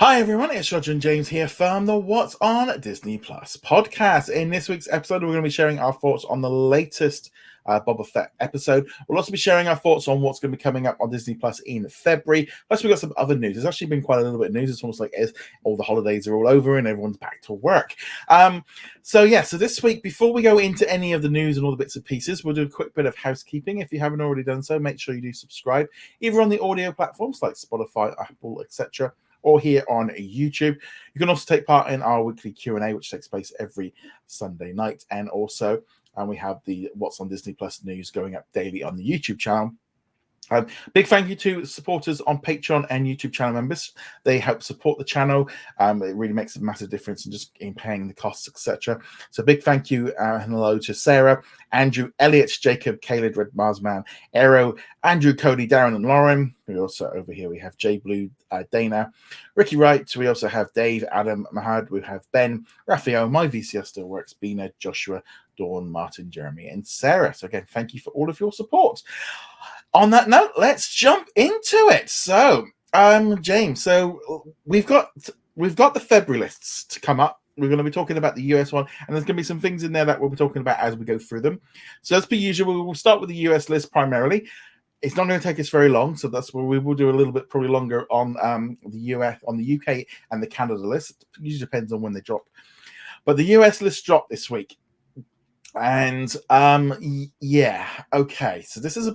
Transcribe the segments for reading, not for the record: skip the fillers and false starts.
Hi everyone, it's Roger and James here from the What's on Disney Plus podcast. In this week's episode, we're going to be sharing our thoughts on the latest Boba Fett episode. We'll also be sharing our thoughts on what's going to be coming up on Disney Plus in February. Plus, we've got some other news. There's actually been quite a little bit of news. It's almost like all the holidays are all over and everyone's back to work. So this week, before we go into any of the news and all the bits and pieces, we'll do a quick bit of housekeeping. If you haven't already done so, make sure you do subscribe, either on the audio platforms like Spotify, Apple, etc., or here on YouTube. You can also take part in our weekly Q&A, which takes place every Sunday night. And also, we have the What's on Disney Plus news going up daily on the YouTube channel. Big thank you to supporters on Patreon and YouTube channel members. They help support the channel. It really makes a massive difference in paying the costs, etc. So big thank you and hello to Sarah, Andrew, Elliot, Jacob, Caleb, Red Marsman, Aero, Andrew, Cody, Darren, and Lauren. We also over here we have Jay Blue, Dana, Ricky Wright. We also have Dave, Adam, Mahad. We have Ben, Raphael, My VCS Still Works, Bina, Joshua, Dawn, Martin, Jeremy, and Sarah. So again, thank you for all of your support. On that note, let's jump into it. So, James, we've got the February lists to come up. We're going to be talking about the US one, and there's going to be some things in there that we'll be talking about as we go through them. So, as per usual, we'll start with the US list primarily. It's not going to take us very long, so that's where we will do a little bit probably longer on the US, on the UK and the Canada list. It usually depends on when they drop. But the US list dropped this week. And okay. So this is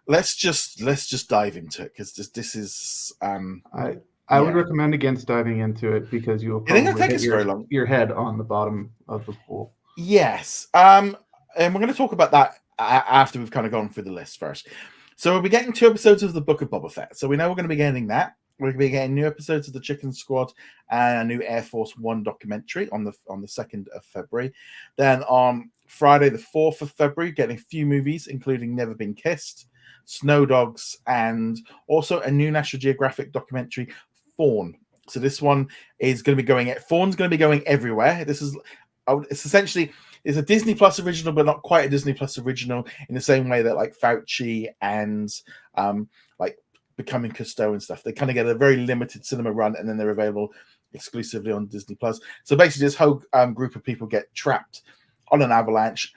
let's just dive into it because this is I would recommend against diving into it because you will probably hit your head on the bottom of the pool. Yes. And we're going to talk about that after we've kind of gone through the list first. So we'll be getting 2 episodes of the Book of Boba Fett. So we know we're going to be getting that. We're going to be getting new episodes of the Chicken Squad and a new Air Force One documentary on the 2nd of February. Then on Friday, the 4th of February, getting a few movies, including Never Been Kissed, Snow Dogs, and also a new National Geographic documentary, Fawn. So this one is going to be Fawn's going to be going everywhere. It's a Disney Plus original, but not quite a Disney Plus original in the same way that like Fauci and like Becoming Cousteau and stuff, they kind of get a very limited cinema run and then they're available exclusively on Disney Plus. So basically this whole group of people get trapped on an avalanche.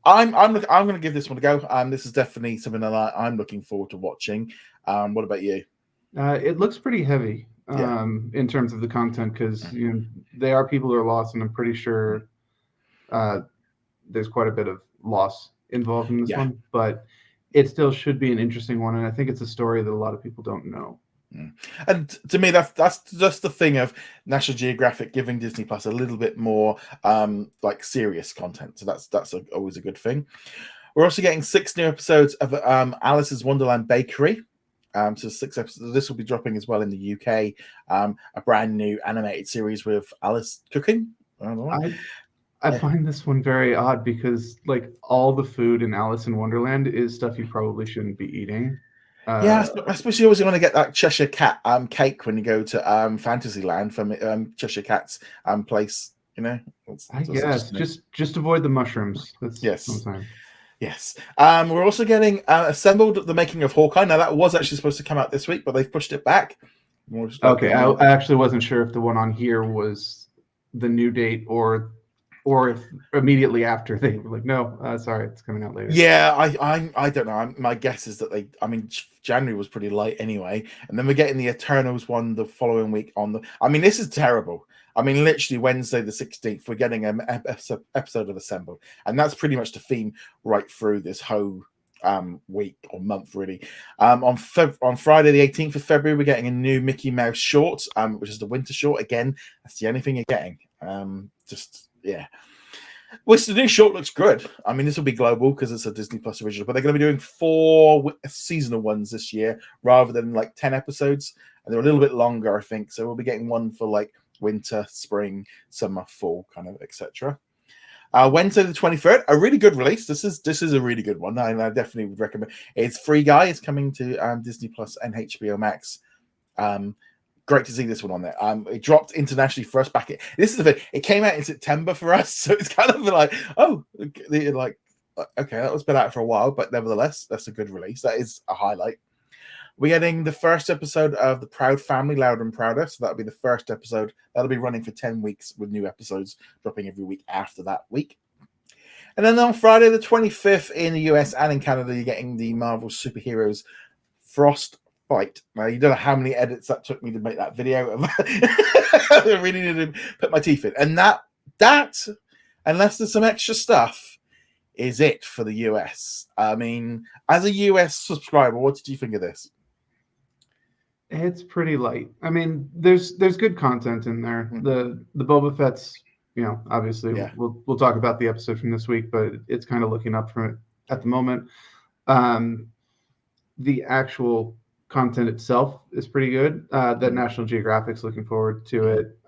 I'm going to give this one a go. This is definitely something that I'm looking forward to watching. What about you? It looks pretty heavy in terms of the content because they are people who are lost, and I'm pretty sure there's quite a bit of loss involved in this one, but it still should be an interesting one, and I think it's a story that a lot of people don't know. And to me, that's just the thing of National Geographic giving Disney Plus a little bit more like serious content. So that's always a good thing. We're also getting 6 new episodes of Alice's Wonderland Bakery. So 6 episodes. This will be dropping as well in the UK. A brand new animated series with Alice cooking. I find this one very odd because like all the food in Alice in Wonderland is stuff you probably shouldn't be eating. I suppose you always want to get that Cheshire Cat cake when you go to Fantasyland from Cheshire Cat's place. I guess just avoid the mushrooms. Yes. We're also getting Assembled, the making of Hawkeye. Now that was actually supposed to come out this week, but they've pushed it back. Okay, I actually wasn't sure if the one on here was the new date or if immediately after they were like, no, sorry, it's coming out later. Yeah, I don't know. My guess is that January was pretty light anyway, and then we're getting the Eternals one the following week this is terrible. Literally Wednesday the 16th, we're getting an episode of Assembled, and that's pretty much the theme right through this whole week or month really. On Friday the 18th of February, we're getting a new Mickey Mouse short, which is the winter short. Again, that's the only thing you're getting. Which the new short looks good. This will be global because it's a Disney Plus original, but they're going to be doing 4 seasonal ones this year rather than like 10 episodes, and they're a little bit longer, I think. So we'll be getting one for like winter, spring, summer, fall, kind of, etc. Wednesday the 23rd, a really good release. This is a really good one. I definitely would recommend. It's Free Guy. It's coming to Disney Plus and HBO Max. Great to see this one on there. It dropped internationally for us back. This is the thing. It came out in September for us, so it's kind of like, okay, that was been out for a while, but nevertheless, that's a good release. That is a highlight. We're getting the first episode of The Proud Family, Louder and Prouder. So that'll be the first episode. That'll be running for 10 weeks with new episodes dropping every week after that week. And then on Friday the 25th in the US and in Canada, you're getting the Marvel Superheroes Frostbite. Now, you don't know how many edits that took me to make that video. I really need to put my teeth in. And that, unless there's some extra stuff, is it for the US. I mean, as a US subscriber, what did you think of this? It's pretty light. I mean, there's good content in there. The Boba Fett's, obviously we'll talk about the episode from this week, but it's kind of looking up from it at the moment. The actual content itself is pretty good. That National Geographic's looking forward to it.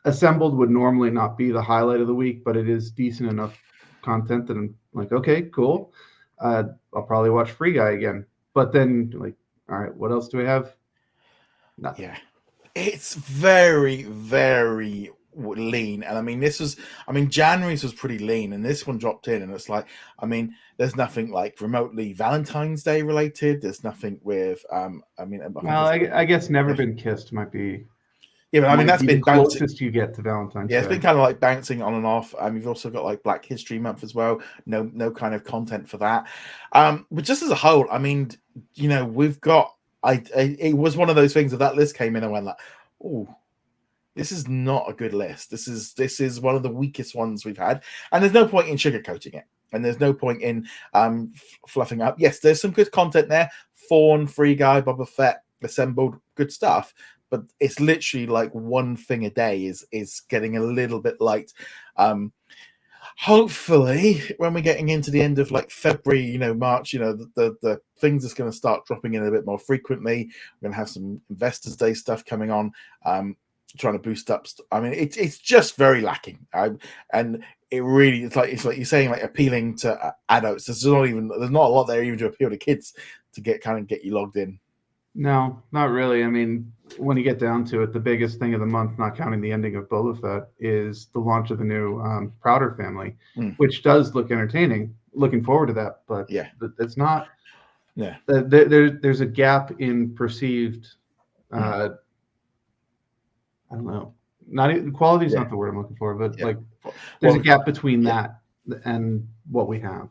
Assembled would normally not be the highlight of the week, but it is decent enough content that I'm like, okay, cool. I'll probably watch Free Guy again. But then, like, all right, what else do we have? Nothing. Yeah, it's very, very lean. And I mean, January's was pretty lean, and this one dropped in, and it's like, I mean, there's nothing like remotely Valentine's Day related. There's nothing with, I guess Never Been Kissed might be. Yeah, but I mean, that's been the closest you get to Valentine's Day. Yeah, it's been kind of like bouncing on and off. You've also got like Black History Month as well. No kind of content for that. But just as a whole, I mean, we've got. It was one of those things that list came in and went like, oh, this is not a good list. This is one of the weakest ones we've had, and there's no point in sugarcoating it, and there's no point in fluffing up. Yes, there's some good content there. Fawn, Free Guy, Boba Fett, Assembled, good stuff. But it's literally like one thing a day is getting a little bit light. Hopefully, when we're getting into the end of like February, March, the things is going to start dropping in a bit more frequently. We're going to have some Investors Day stuff coming on, trying to boost up. I mean, it's just very lacking, and it really it's like you're saying, like appealing to adults. There's not a lot there even to appeal to kids to get you logged in. No, not really. I mean, when you get down to it, the biggest thing of the month, not counting the ending of Boba Fett, is the launch of the new Prouder family, which does look entertaining. Looking forward to that, but it's not. Yeah, there's a gap in perceived. I don't know. Not even quality is not the word I'm looking for, but like there's a gap between that and what we have.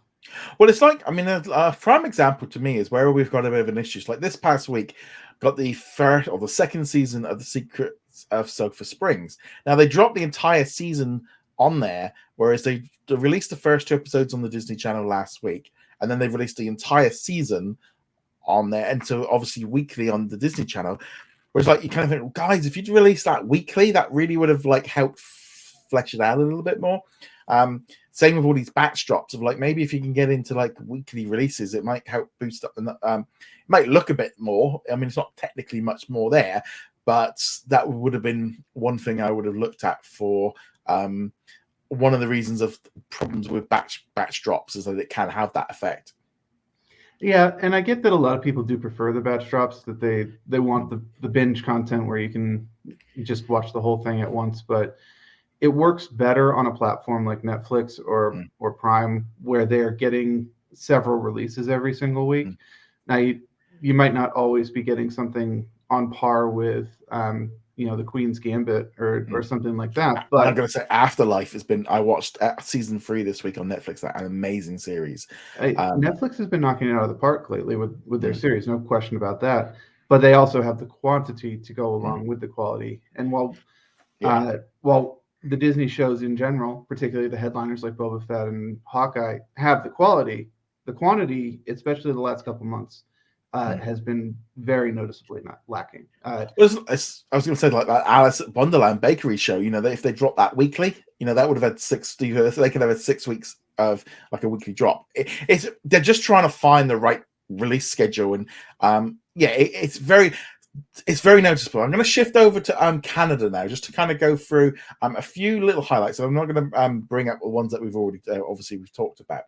Well, it's like, I mean, a prime example to me is where we've got a bit of an issue. Like this past week, got the first or the second season of The Secrets of Sulphur Springs. Now, they dropped the entire season on there, whereas they released the first 2 episodes on the Disney Channel last week, and then they've released the entire season on there, and so obviously weekly on the Disney Channel. Whereas, like, you kind of think, well, guys, if you'd released that weekly, that really would have like helped flesh it out a little bit more. Same with all these batch drops of like, maybe if you can get into like weekly releases, it might help boost up the it might look a bit more. I mean, it's not technically much more there, but that would have been one thing I would have looked at for one of the reasons of problems with batch drops is that it can have that effect. Yeah, and I get that a lot of people do prefer the batch drops, that they want the binge content where you can just watch the whole thing at once, but it works better on a platform like Netflix or Prime, where they're getting several releases every single week. Now, you might not always be getting something on par with, the Queen's Gambit or something like that. But I'm going to say Afterlife has been. I watched season 3 this week on Netflix. An amazing series. Netflix has been knocking it out of the park lately with their series, no question about that. But they also have the quantity to go along with the quality. And while the Disney shows in general, particularly the headliners like Boba Fett and Hawkeye, have the quality, the quantity, especially the last couple months, has been very noticeably not lacking. I was going to say, like that Alice at Wonderland bakery show, if they dropped that weekly, that would have had 6. They could have had 6 weeks of like a weekly drop. They're just trying to find the right release schedule, and it's very noticeable. I'm going to shift over to Canada now, just to kind of go through a few little highlights. So I'm not going to bring up the ones that we've already we've talked about,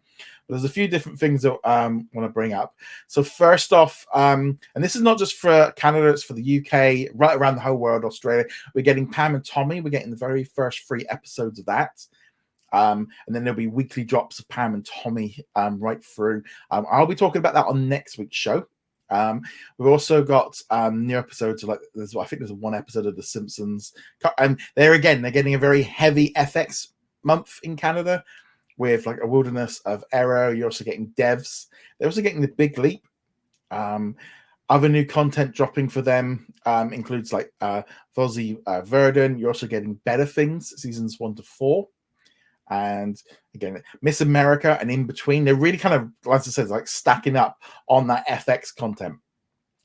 but there's a few different things that I want to bring up. So first off, and this is not just for Canada, it's for the UK, right around the whole world, Australia. We're getting Pam and Tommy. We're getting the very first 3 episodes of that. And then there'll be weekly drops of Pam and Tommy right through. I'll be talking about that on next week's show. We've also got new episodes of I think there's one episode of The Simpsons, and they're getting a very heavy FX month in Canada with like A Wilderness of Error. You're also getting Devs. They're also getting The Big Leap. Other new content dropping for them includes like Fozzie Verdon. You're also getting Better Things seasons 1 to 4. And again, Miss America and In Between. They're really kind of, as I said, like stacking up on that FX content.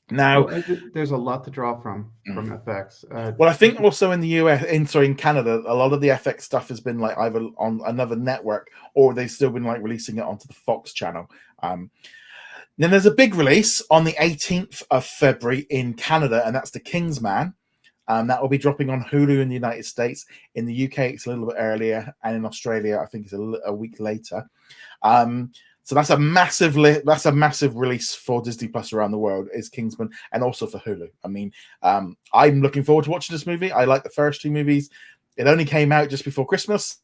Now, there's a lot to draw from FX. Well, I think also in the US, in Canada, a lot of the FX stuff has been like either on another network or they've still been like releasing it onto the Fox channel. Then there's a big release on the 18th of February in Canada, and that's the Kingsman. That will be dropping on Hulu in the United States. In the UK, it's a little bit earlier, and in Australia, I think it's a week later. So that's a massive release for Disney Plus around the world, is Kingsman, and also for Hulu. I mean, I'm looking forward to watching this movie. I like the first two movies. It only came out just before Christmas.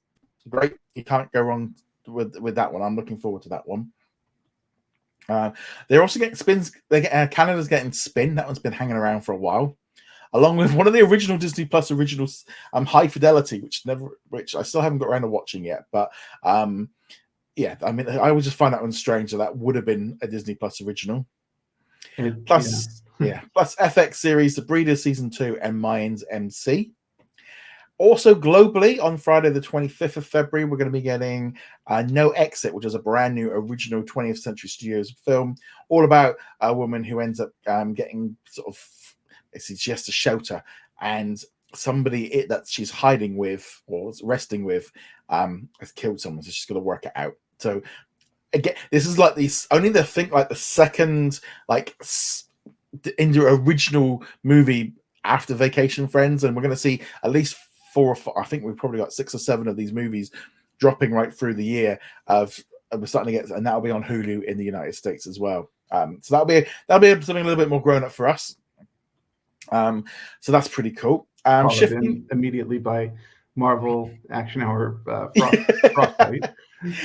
Great, you can't go wrong with that one. I'm looking forward to that one. They're also getting Spins. Canada's getting Spin. That one's been hanging around for a while, along with one of the original Disney Plus originals, High Fidelity, which I still haven't got around to watching yet. But yeah, I mean, I always just find that one strange that would have been a Disney Plus original. Plus FX series The Breeders season 2 and Mayans MC. Also globally, on Friday the 25th of February, we're going to be getting No Exit, which is a brand new original 20th Century Studios film, all about a woman who ends up getting sort of, she has to shelter, and somebody that she's hiding with or resting with has killed someone, so she's got to work it out. So again, this is like the second like in the original movie after Vacation Friends, and we're going to see at least 4 or 5. I think we've probably got 6 or 7 of these movies dropping right through the year. We're starting to get, and that'll be on Hulu in the United States as well. So that'll be something a little bit more grown up for us. So that's pretty cool. Shifting immediately by Marvel Action Hour Frostbite.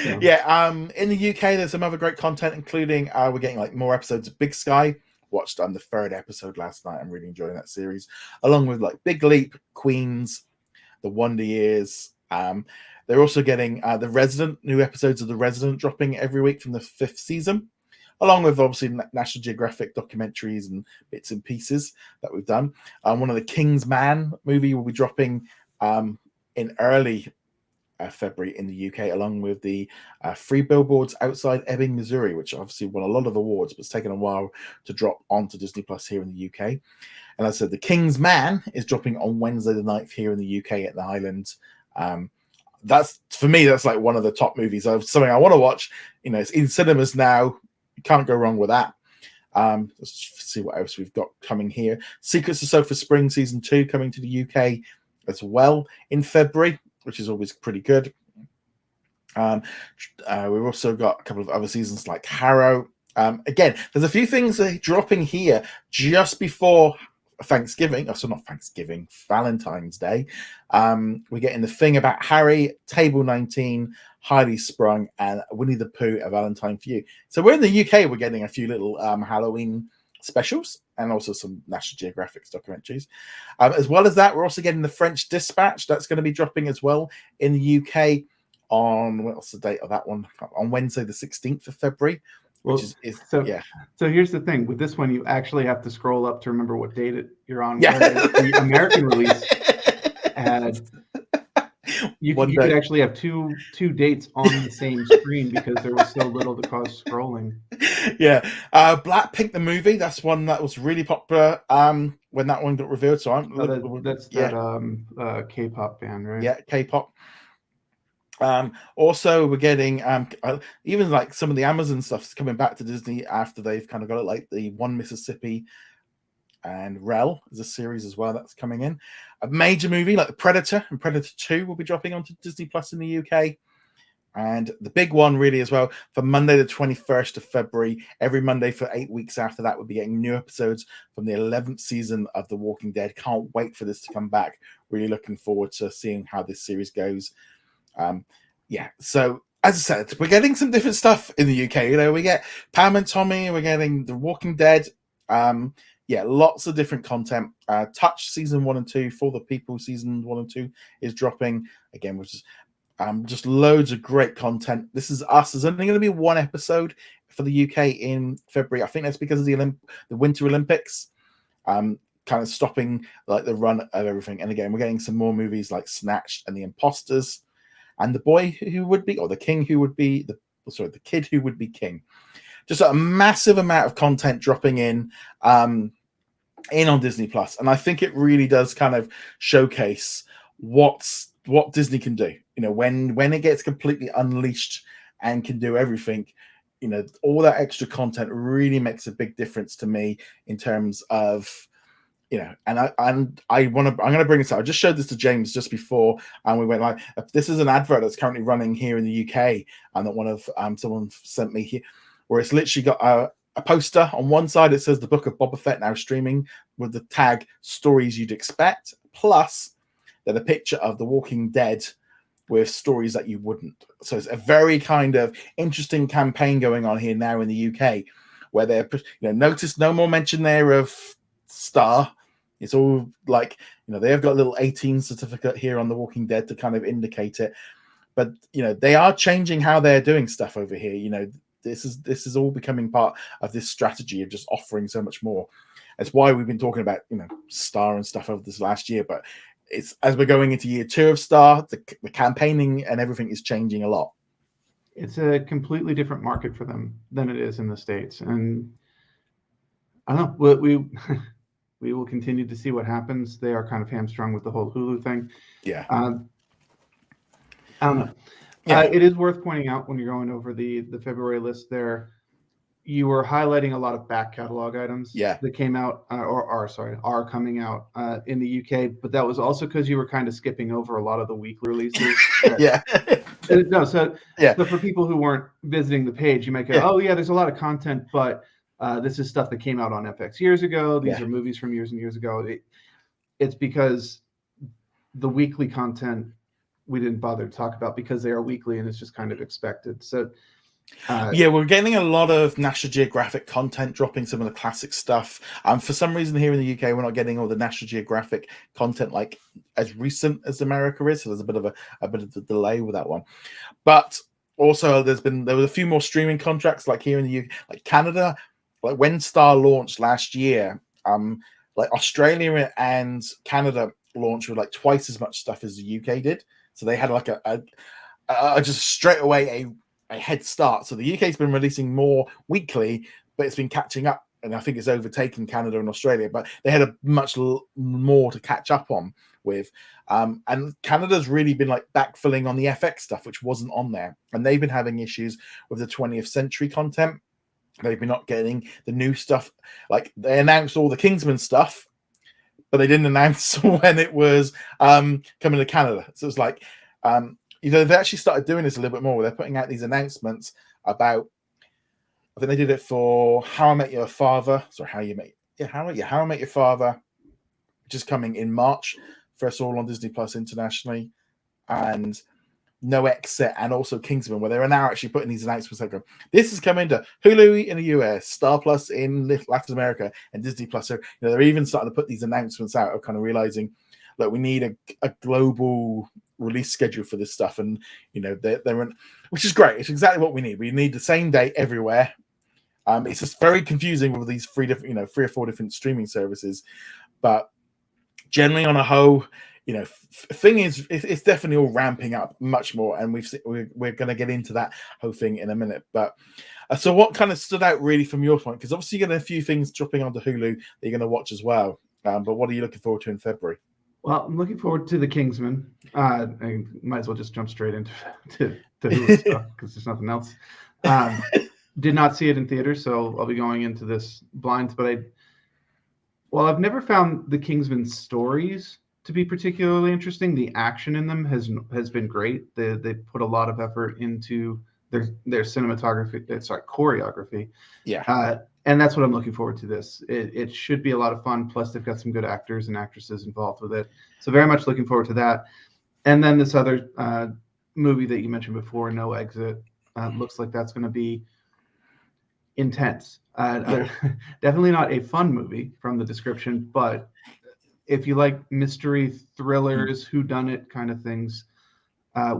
So. Yeah, in the UK, there's some other great content, including we're getting like more episodes of Big Sky. Watched the 3rd episode last night. I'm really enjoying that series, along with like Big Leap, Queens, The Wonder Years. They're also getting The Resident, new episodes of The Resident dropping every week from the 5th season, along with obviously National Geographic documentaries and bits and pieces that we've done. One of the Kingsman movie will be dropping in early February in the UK, along with the 3 Billboards Outside Ebbing, Missouri, which obviously won a lot of awards, but it's taken a while to drop onto Disney Plus here in the UK. And as I said, the Kingsman is dropping on Wednesday the 9th here in the UK at the Highlands. That's, for me, that's like one of the top movies. Something I want to watch. You know, it's in cinemas now. You can't go wrong with that. Let's see what else we've got coming here. Secrets of Sofa Spring season 2 coming to the UK as well in February, which is always pretty good. We've also got a couple of other seasons like Harrow. Again, there's a few things dropping here just before Thanksgiving. So not Thanksgiving, Valentine's Day. We're getting The Thing About Harry, Table 19, Highly Sprung, and Winnie the Pooh, A Valentine for You. So we're in the UK. We're getting a few little Halloween specials and also some National Geographic documentaries. As well as that, we're also getting The French Dispatch. That's going to be dropping as well in the UK on, what's the date of that one? On Wednesday, the 16th of February. So here's the thing. With this one, you actually have to scroll up to remember what date you're on. Yeah. The American release had... You could actually have two dates on the same screen because there was so little to cause scrolling. Yeah. Blackpink the movie, that's one that was really popular when that one got revealed. So that K-pop band, right? Yeah, K-pop. Also, we're getting even like some of the Amazon stuff's coming back to Disney after they've kind of got it, like the One Mississippi and Rel is a series as well that's coming in. A major movie like The Predator and Predator 2 will be dropping onto Disney Plus in the UK. And the big one really as well, for Monday the 21st of February, every Monday for 8 weeks after that, we'll be getting new episodes from the 11th season of The Walking Dead. Can't wait for this to come back. Really looking forward to seeing how this series goes. So as I said, we're getting some different stuff in the UK. You know, we get Pam and Tommy, we're getting The Walking Dead, Yeah, lots of different content. Touch season 1 and 2 for the people. Season 1 and 2 is dropping again, which is just loads of great content. This is us. There's only going to be one episode for the UK in February. I think that's because of the Winter Olympics, kind of stopping like the run of everything. And again, we're getting some more movies like Snatched and The Imposters, and The Boy Who Would Be, or The King Who Would Be, The Kid Who Would Be King. Just a massive amount of content dropping in on Disney Plus, and I think it really does kind of showcase what Disney can do. You know, when it gets completely unleashed and can do everything, you know, all that extra content really makes a big difference to me in terms of, you know, and I'm going to bring this out. I just showed this to James just before, and we went like, this is an advert that's currently running here in the UK, and that one of someone sent me here, where it's literally got a poster on one side. It says the Book of Boba Fett now streaming with the tag stories you'd expect, plus then a picture of The Walking Dead with stories that you wouldn't. So it's a very kind of interesting campaign going on here now in the UK, where they're, you know, notice no more mention there of Star. It's all like, you know, they have got a little 18 certificate here on The Walking Dead to kind of indicate it. But, you know, they are changing how they're doing stuff over here. You know, this is all becoming part of this strategy of just offering so much more. That's why we've been talking about, you know, Star and stuff over this last year. But it's, as we're going into year 2 of Star, the campaigning and everything is changing a lot. It's a completely different market for them than it is in the States. And I don't know, we will continue to see what happens. They are kind of hamstrung with the whole Hulu thing. Yeah. I don't know. Yeah. It is worth pointing out when you're going over the February list there, you were highlighting a lot of back catalog items that came out are coming out in the UK, but that was also because you were kind of skipping over a lot of the weekly releases. So for people who weren't visiting the page, you might go, oh yeah, there's a lot of content, but this is stuff that came out on FX years ago. These are movies from years and years ago. It's because the weekly content we didn't bother to talk about because they are weekly and it's just kind of expected. So we're getting a lot of National Geographic content, dropping some of the classic stuff. For some reason here in the UK, we're not getting all the National Geographic content like as recent as America is. So there's a bit of a delay with that one. But also there was a few more streaming contracts like here in the UK, like Canada, like when Star launched last year, like Australia and Canada launched with like twice as much stuff as the UK did. So they had like a just straight away a head start. So the UK's been releasing more weekly, but it's been catching up, and I think it's overtaken Canada and Australia. But they had a much more to catch up on with. And Canada's really been like backfilling on the FX stuff, which wasn't on there, and they've been having issues with the 20th century content. They've been not getting the new stuff. Like they announced all the Kingsman stuff, but they didn't announce when it was coming to Canada. So it's like, you know, they actually started doing this a little bit more, where they're putting out these announcements about, I think they did it for How I Met Your Father. Sorry, How I Met Your Father, which is coming in March for us all on Disney Plus internationally, and No Exit, and also Kingsman, where they're now actually putting these announcements like, this is coming to Hulu in the US, Star Plus in Latin America, and Disney Plus. So, you know, they're even starting to put these announcements out of kind of realizing that we need a global release schedule for this stuff. And, you know, they're in, which is great. It's exactly what we need. We need the same day everywhere. It's just very confusing with these 3 or 4 different streaming services, but generally on a whole, you know, thing is, it's definitely all ramping up much more, and we're going to get into that whole thing in a minute. But so, what kind of stood out really from your point? Because obviously, you're getting a few things dropping onto Hulu that you're going to watch as well. But what are you looking forward to in February? Well, I'm looking forward to the Kingsman. I might as well just jump straight into Hulu stuff because there's nothing else. Did not see it in theater, so I'll be going into this blind. But I've never found the Kingsman stories to be particularly interesting. The action in them has been great. They put a lot of effort into their cinematography, choreography. Yeah. And that's what I'm looking forward to this. It should be a lot of fun. Plus, they've got some good actors and actresses involved with it. So very much looking forward to that. And then this other movie that you mentioned before, No Exit, looks like that's going to be intense. Definitely not a fun movie from the description, but if you like mystery thrillers, whodunit kind of things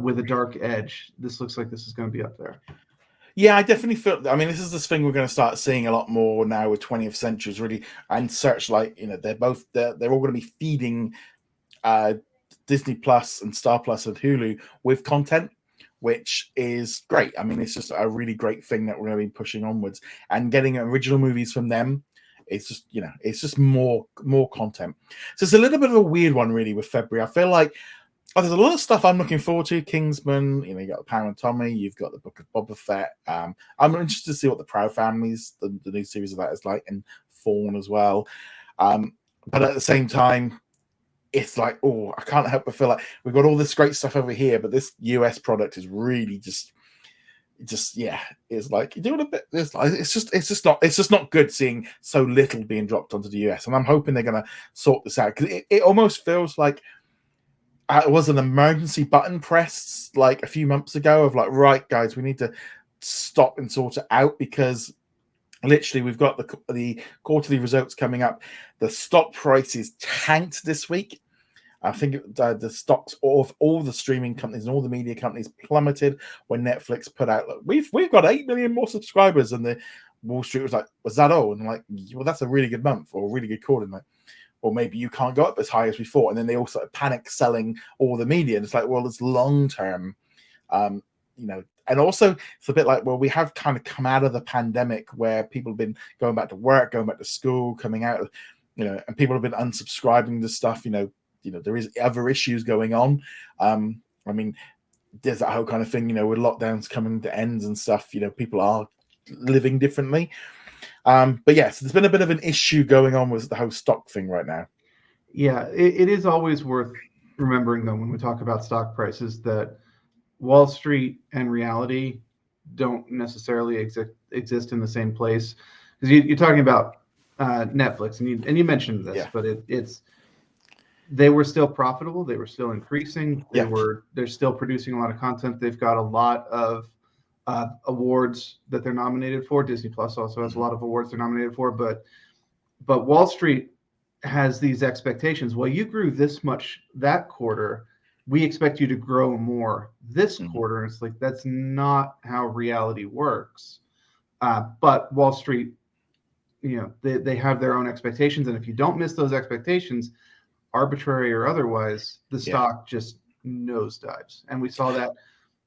with a dark edge, this looks like this is going to be up there. Yeah, I definitely feel. I mean, this is this thing we're going to start seeing a lot more now with 20th Centuries, really, and Searchlight. They're all going to be feeding Disney Plus and Star Plus and Hulu with content, which is great. I mean, it's just a really great thing that we're going to be pushing onwards, and getting original movies from them. It's just it's just more content. So it's a little bit of a weird one, really, with February. I feel like there's a lot of stuff I'm looking forward to. Kingsman, you got the Pam and Tommy, you've got the Book of Boba Fett. I'm interested to see what the Proud Families, the new series of that is like, and Fawn as well. But at the same time, it's like, I can't help but feel like we've got all this great stuff over here, but this US product is really just it's like you're doing a bit. It's just not good seeing so little being dropped onto the US, and I'm hoping they're gonna sort this out, because it almost feels like it was an emergency button pressed like a few months ago of like, right, guys, we need to stop and sort it out, because literally we've got the quarterly results coming up. The stock prices tanked this week. I think the stocks of all the streaming companies and all the media companies plummeted when Netflix put out, look, we've got 8 million more subscribers, and the Wall Street was like, was that all? And I'm like, well, that's a really good month or a really good quarter. Like, or maybe you can't go up as high as we thought. And then they all started panic selling all the media. And it's like, well, it's long term, and also it's a bit like, well, we have kind of come out of the pandemic where people have been going back to work, going back to school, coming out of, and people have been unsubscribing to stuff, there is other issues going on. I mean, there's that whole kind of thing, with lockdowns coming to ends and stuff, people are living differently. But yes, there's been a bit of an issue going on with the whole stock thing right now. Yeah, it is always worth remembering, though, when we talk about stock prices, that Wall Street and reality don't necessarily exist in the same place. Because you're talking about Netflix, and you mentioned this, but they were still profitable, they were still increasing, they're still producing a lot of content. They've got a lot of awards that they're nominated for. Disney Plus also has a lot of awards they're nominated for, but Wall Street has these expectations. Well, you grew this much that quarter, we expect you to grow more this quarter. It's like, that's not how reality works. But Wall Street, they have their own expectations, and if you don't miss those expectations, arbitrary or otherwise, the stock just nosedives. And we saw that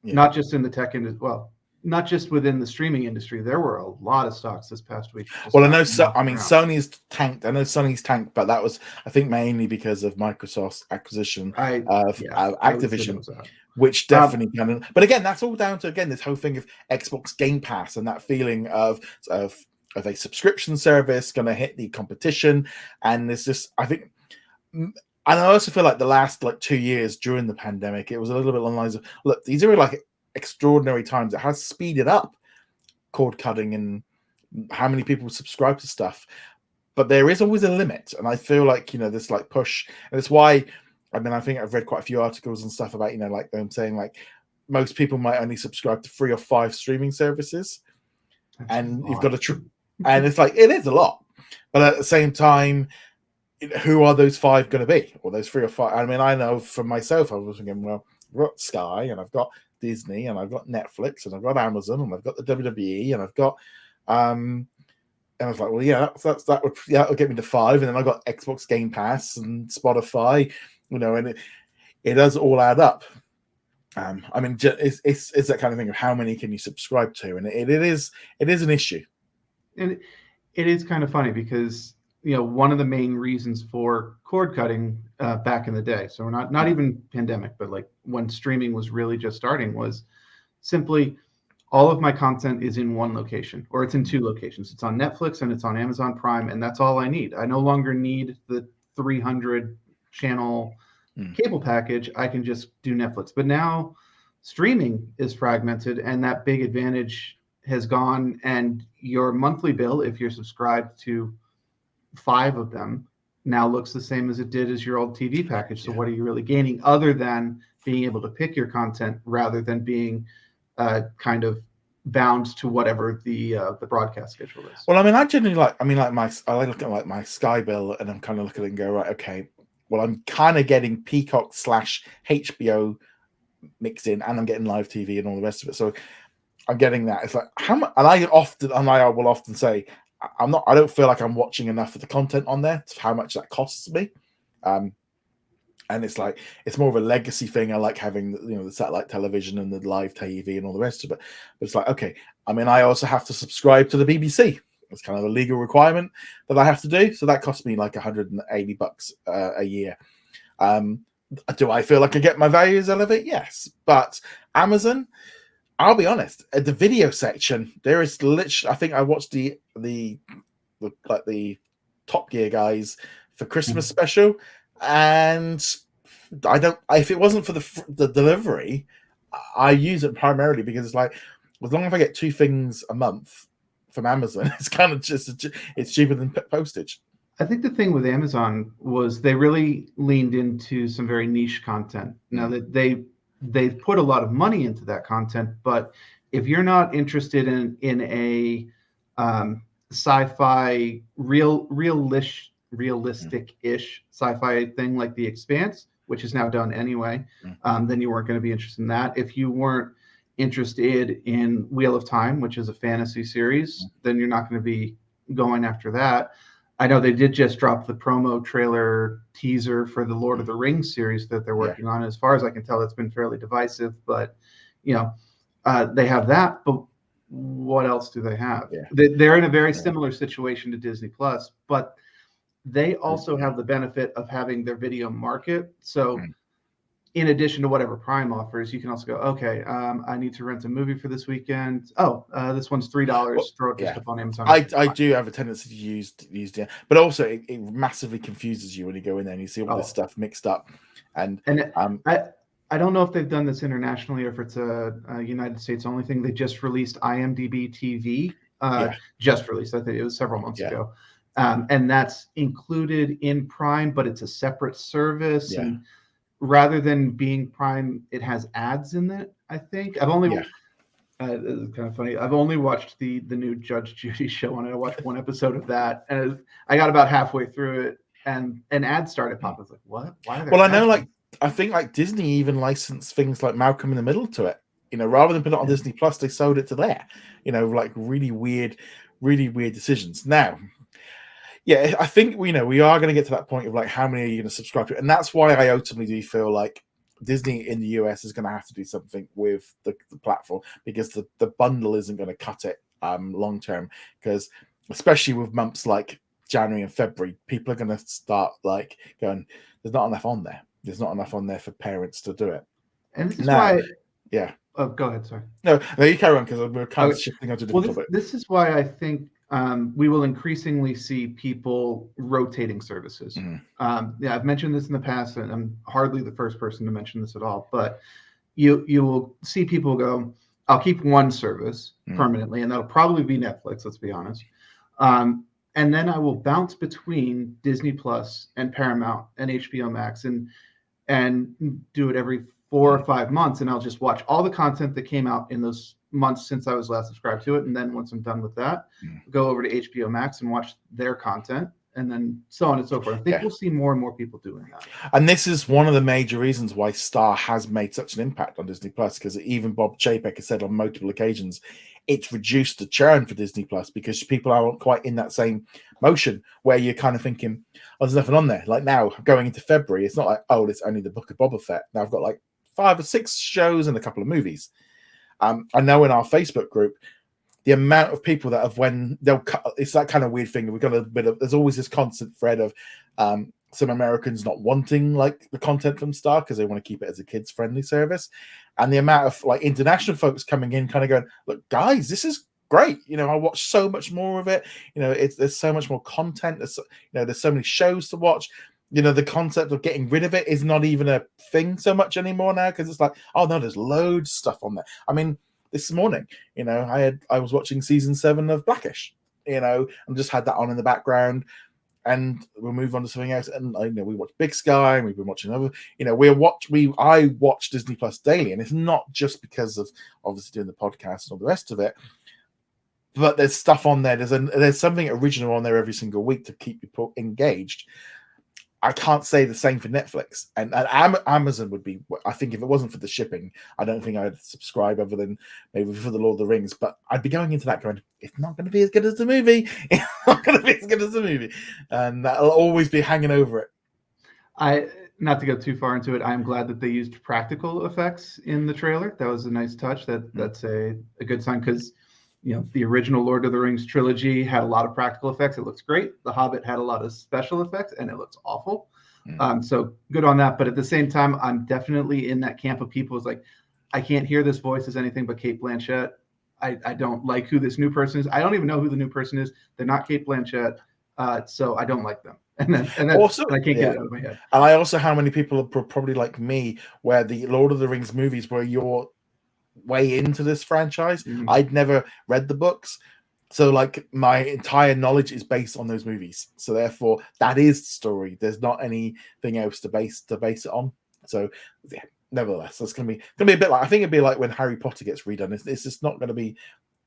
not just in the tech industry, well, not just within the streaming industry. There were a lot of stocks this past week. Well, I know. Sony's tanked. I know Sony's tanked, but that was, I think, mainly because of Microsoft's acquisition of Activision, which definitely kind of. But again, that's all down to this whole thing of Xbox Game Pass and that feeling of a subscription service going to hit the competition, and there's just, I think. And I also feel like the last 2 years during the pandemic, it was a little bit along the lines of, look, these are like extraordinary times. It has speeded up cord cutting and how many people subscribe to stuff, but there is always a limit. And I feel like this push, and it's why I think I've read quite a few articles and stuff about like them saying like most people might only subscribe to 3 or 5 streaming services. That's and you've got to and it's like, it is a lot, but at the same time, who are those 5 going to be, or those 3 or 5? I mean, I know for myself, I was thinking, well, I've got Sky, and I've got Disney, and I've got Netflix, and I've got Amazon, and I've got the WWE, and I've got, and I was like, well, yeah, that'll get me to 5, and then I've got Xbox Game Pass and Spotify, and it does all add up. I mean, it's that kind of thing of how many can you subscribe to, and it is an issue, and it is kind of funny because. One of the main reasons for cord cutting back in the day, so we're not even pandemic, but like when streaming was really just starting, was simply all of my content is in one location, or it's in 2 locations. It's on Netflix and it's on Amazon Prime, and that's all I need. I no longer need the 300 channel cable package. I can just do Netflix. But now streaming is fragmented, and that big advantage has gone, and your monthly bill, if you're subscribed to 5 of them, now looks the same as it did as your old TV package. So what are you really gaining other than being able to pick your content rather than being kind of bound to whatever the broadcast schedule is. Well, I mean, I generally like. I look at like my Sky bill, and I'm kind of looking at it and go, right, okay. Well, I'm kind of getting Peacock / HBO mixed in, and I'm getting live TV and all the rest of it. So I'm getting that. It's like how much, and I will often say, I don't feel like I'm watching enough of the content on there. How much that costs me. And it's like it's more of a legacy thing. I like having the satellite television and the live TV and all the rest of it. But it's like, okay, I mean, I also have to subscribe to the BBC. It's kind of a legal requirement that I have to do. So that costs me like $180 a year. Do I feel like I get my values out of it? Yes. But Amazon, I'll be honest, at the video section, there is literally, I think I watched the Top Gear guys for Christmas special. And if it wasn't for the delivery, I use it primarily because it's like, as long as I get 2 things a month from Amazon, it's kind of it's cheaper than postage. I think the thing with Amazon was they really leaned into some very niche content. Now that they've put a lot of money into that content, but if you're not interested in a sci-fi realistic-ish sci-fi thing like The Expanse, which is now done anyway, then you weren't going to be interested in that. If you weren't interested in Wheel of Time, which is a fantasy series, then you're not going to be going after that. I know they did just drop the promo trailer teaser for the Lord of the Rings series that they're working on. As far as I can tell, it's been fairly divisive, but they have that. But what else do they have? They're in a very similar situation to Disney Plus, but they also have the benefit of having their video market. So in addition to whatever Prime offers, you can also go, okay, I need to rent a movie for this weekend. Oh, this one's $3. Throw it just up on Amazon. I do have a tendency to use but also it massively confuses you when you go in there and you see all this stuff mixed up. And I don't know if they've done this internationally or if it's a United States only thing. They just released IMDb TV. Just released. I think it was several months ago. And that's included in Prime, but it's a separate service. And rather than being Prime, it has ads in it, I think. I've only it's kind of funny. I've only watched the new Judge Judy show, and I watched one episode of that, and I got about halfway through it, and an ad started popping. I was like, what? Why are there Well, I know, I think Disney even licensed things like Malcolm in the Middle to it. Rather than put it on Disney Plus, they sold it to there. Really weird decisions. Now, I think we are going to get to that point of how many are you going to subscribe to, and that's why I ultimately do feel like Disney in the US is going to have to do something with the platform, because the bundle isn't going to cut it long term. Because especially with months like January and February, people are going to start going, "There's not enough on there. There's not enough on there for parents to do it." And this is why. Yeah. Oh, go ahead. Sorry. No, you carry on, because we're kind of shifting onto different topic. This is why I think we will increasingly see people rotating services. I've mentioned this in the past, and I'm hardly the first person to mention this at all, but you will see people go, I'll keep one service permanently, and that'll probably be Netflix, let's be honest. And then I will bounce between Disney Plus and Paramount and HBO Max and do it every 4 or 5 months, and I'll just watch all the content that came out in those months since I was last subscribed to it. And then once I'm done with that, go over to HBO Max and watch their content, and then so on and so forth. I think we'll see more and more people doing that. And this is one of the major reasons why Star has made such an impact on Disney Plus, because even Bob Chapek has said on multiple occasions, it's reduced the churn for Disney Plus, because people aren't quite in that same motion where you're kind of thinking, oh, there's nothing on there. Like now, going into February, it's not like, oh, it's only the Book of Boba Fett. Now I've got 5 or 6 shows and a couple of movies. I know in our Facebook group, the amount of people that have, when they'll cut, it's that kind of weird thing. We've got a bit of, there's always this constant thread of some Americans not wanting the content from Star because they want to keep it as a kids friendly service. And the amount of international folks coming in kind of going, look, guys, this is great. I watch so much more of it. There's so much more content. There's so many shows to watch. The concept of getting rid of it is not even a thing so much anymore now, because it's like, oh no, there's loads of stuff on there. I mean, this morning, I was watching season 7 of Blackish, and just had that on in the background. and we'll move on to something else. And we watch Big Sky, and we've been watching other. I watch Disney Plus daily, and it's not just because of obviously doing the podcast and all the rest of it. But there's stuff on there. There's something original on there every single week to keep you engaged. I can't say the same for Netflix, and Amazon would be. I think if it wasn't for the shipping, I don't think I'd subscribe other than maybe for the Lord of the Rings. But I'd be going into that going, it's not going to be as good as the movie. It's not going to be as good as the movie, and that'll always be hanging over it. Not to go too far into it, I'm glad that they used practical effects in the trailer. That was a nice touch. That's a good sign, because the original Lord of the Rings trilogy had a lot of practical effects. It looks great. The Hobbit had a lot of special effects, and it looks awful. So good on that. But at the same time, I'm definitely in that camp of people who's like, I can't hear this voice as anything but Cate Blanchett. I don't like who this new person is. I don't even know who the new person is. They're not Cate Blanchett. So I don't like them. And then also, I can't get it out of my head. And I also, how many people are probably like me, where the Lord of the Rings movies were your way into this franchise. I'd never read the books, so like my entire knowledge is based on those movies. So therefore, that is the story. There's not anything else to base it on. So yeah, nevertheless, that's gonna be a bit like, I think it'd be like when Harry Potter gets redone. It's just not gonna be.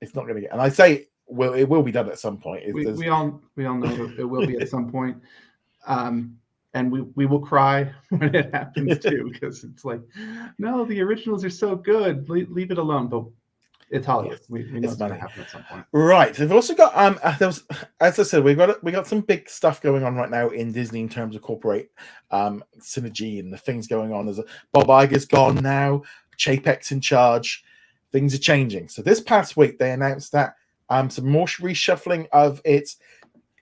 It's not gonna get. And I say, well, it will be done at some point. We all know it will be at some point. And we will cry when it happens too, because it's like, no, the originals are so good. Leave it alone. But it's Hollywood. We know it's going to happen at some point. Right. We've also got as I said, we got some big stuff going on right now in Disney in terms of corporate synergy and the things going on. There's Bob Iger's gone now. Chapek's in charge. Things are changing. So this past week they announced that some more reshuffling of its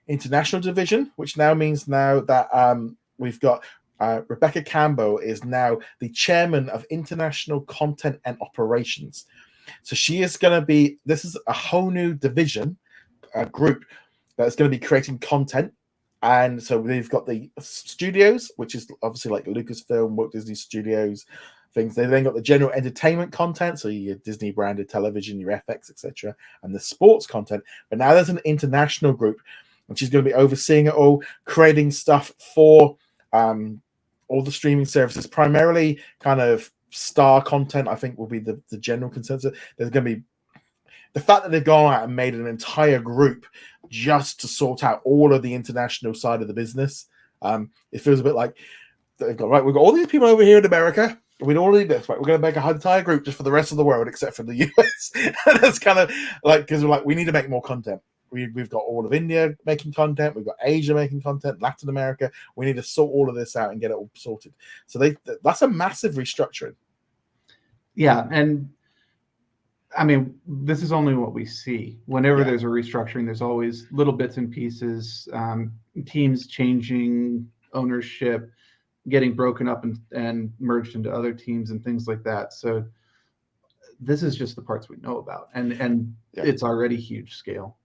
international division, which now means that we've got Rebecca Campbell is now the chairman of international content and operations. So she is going to be, this is a whole new division, a group that's going to be creating content. And so we've got the studios, which is obviously like Lucasfilm, Walt Disney Studios, things. They then got the general entertainment content, so your Disney branded television, your FX, etc., and the sports content. But now there's an international group, and she's going to be overseeing it all, creating stuff for all the streaming services, primarily kind of star content, I think will be the general consensus. There's going to be the fact that they've gone out and made an entire group just to sort out all of the international side of the business. It feels a bit like they've got, right, we've got all these people over here in America. We all need this, right? We're going to make an entire group just for the rest of the world, except for the US. And that's kind of like, because we're like, we need to make more content. We've got all of India making content. We've got Asia making content, Latin America. We need to sort all of this out and get it all sorted. So that's a massive restructuring. Yeah, and I mean, this is only what we see. Whenever there's a restructuring, there's always little bits and pieces, teams changing, ownership, getting broken up and merged into other teams and things like that. So this is just the parts we know about, and it's already huge scale.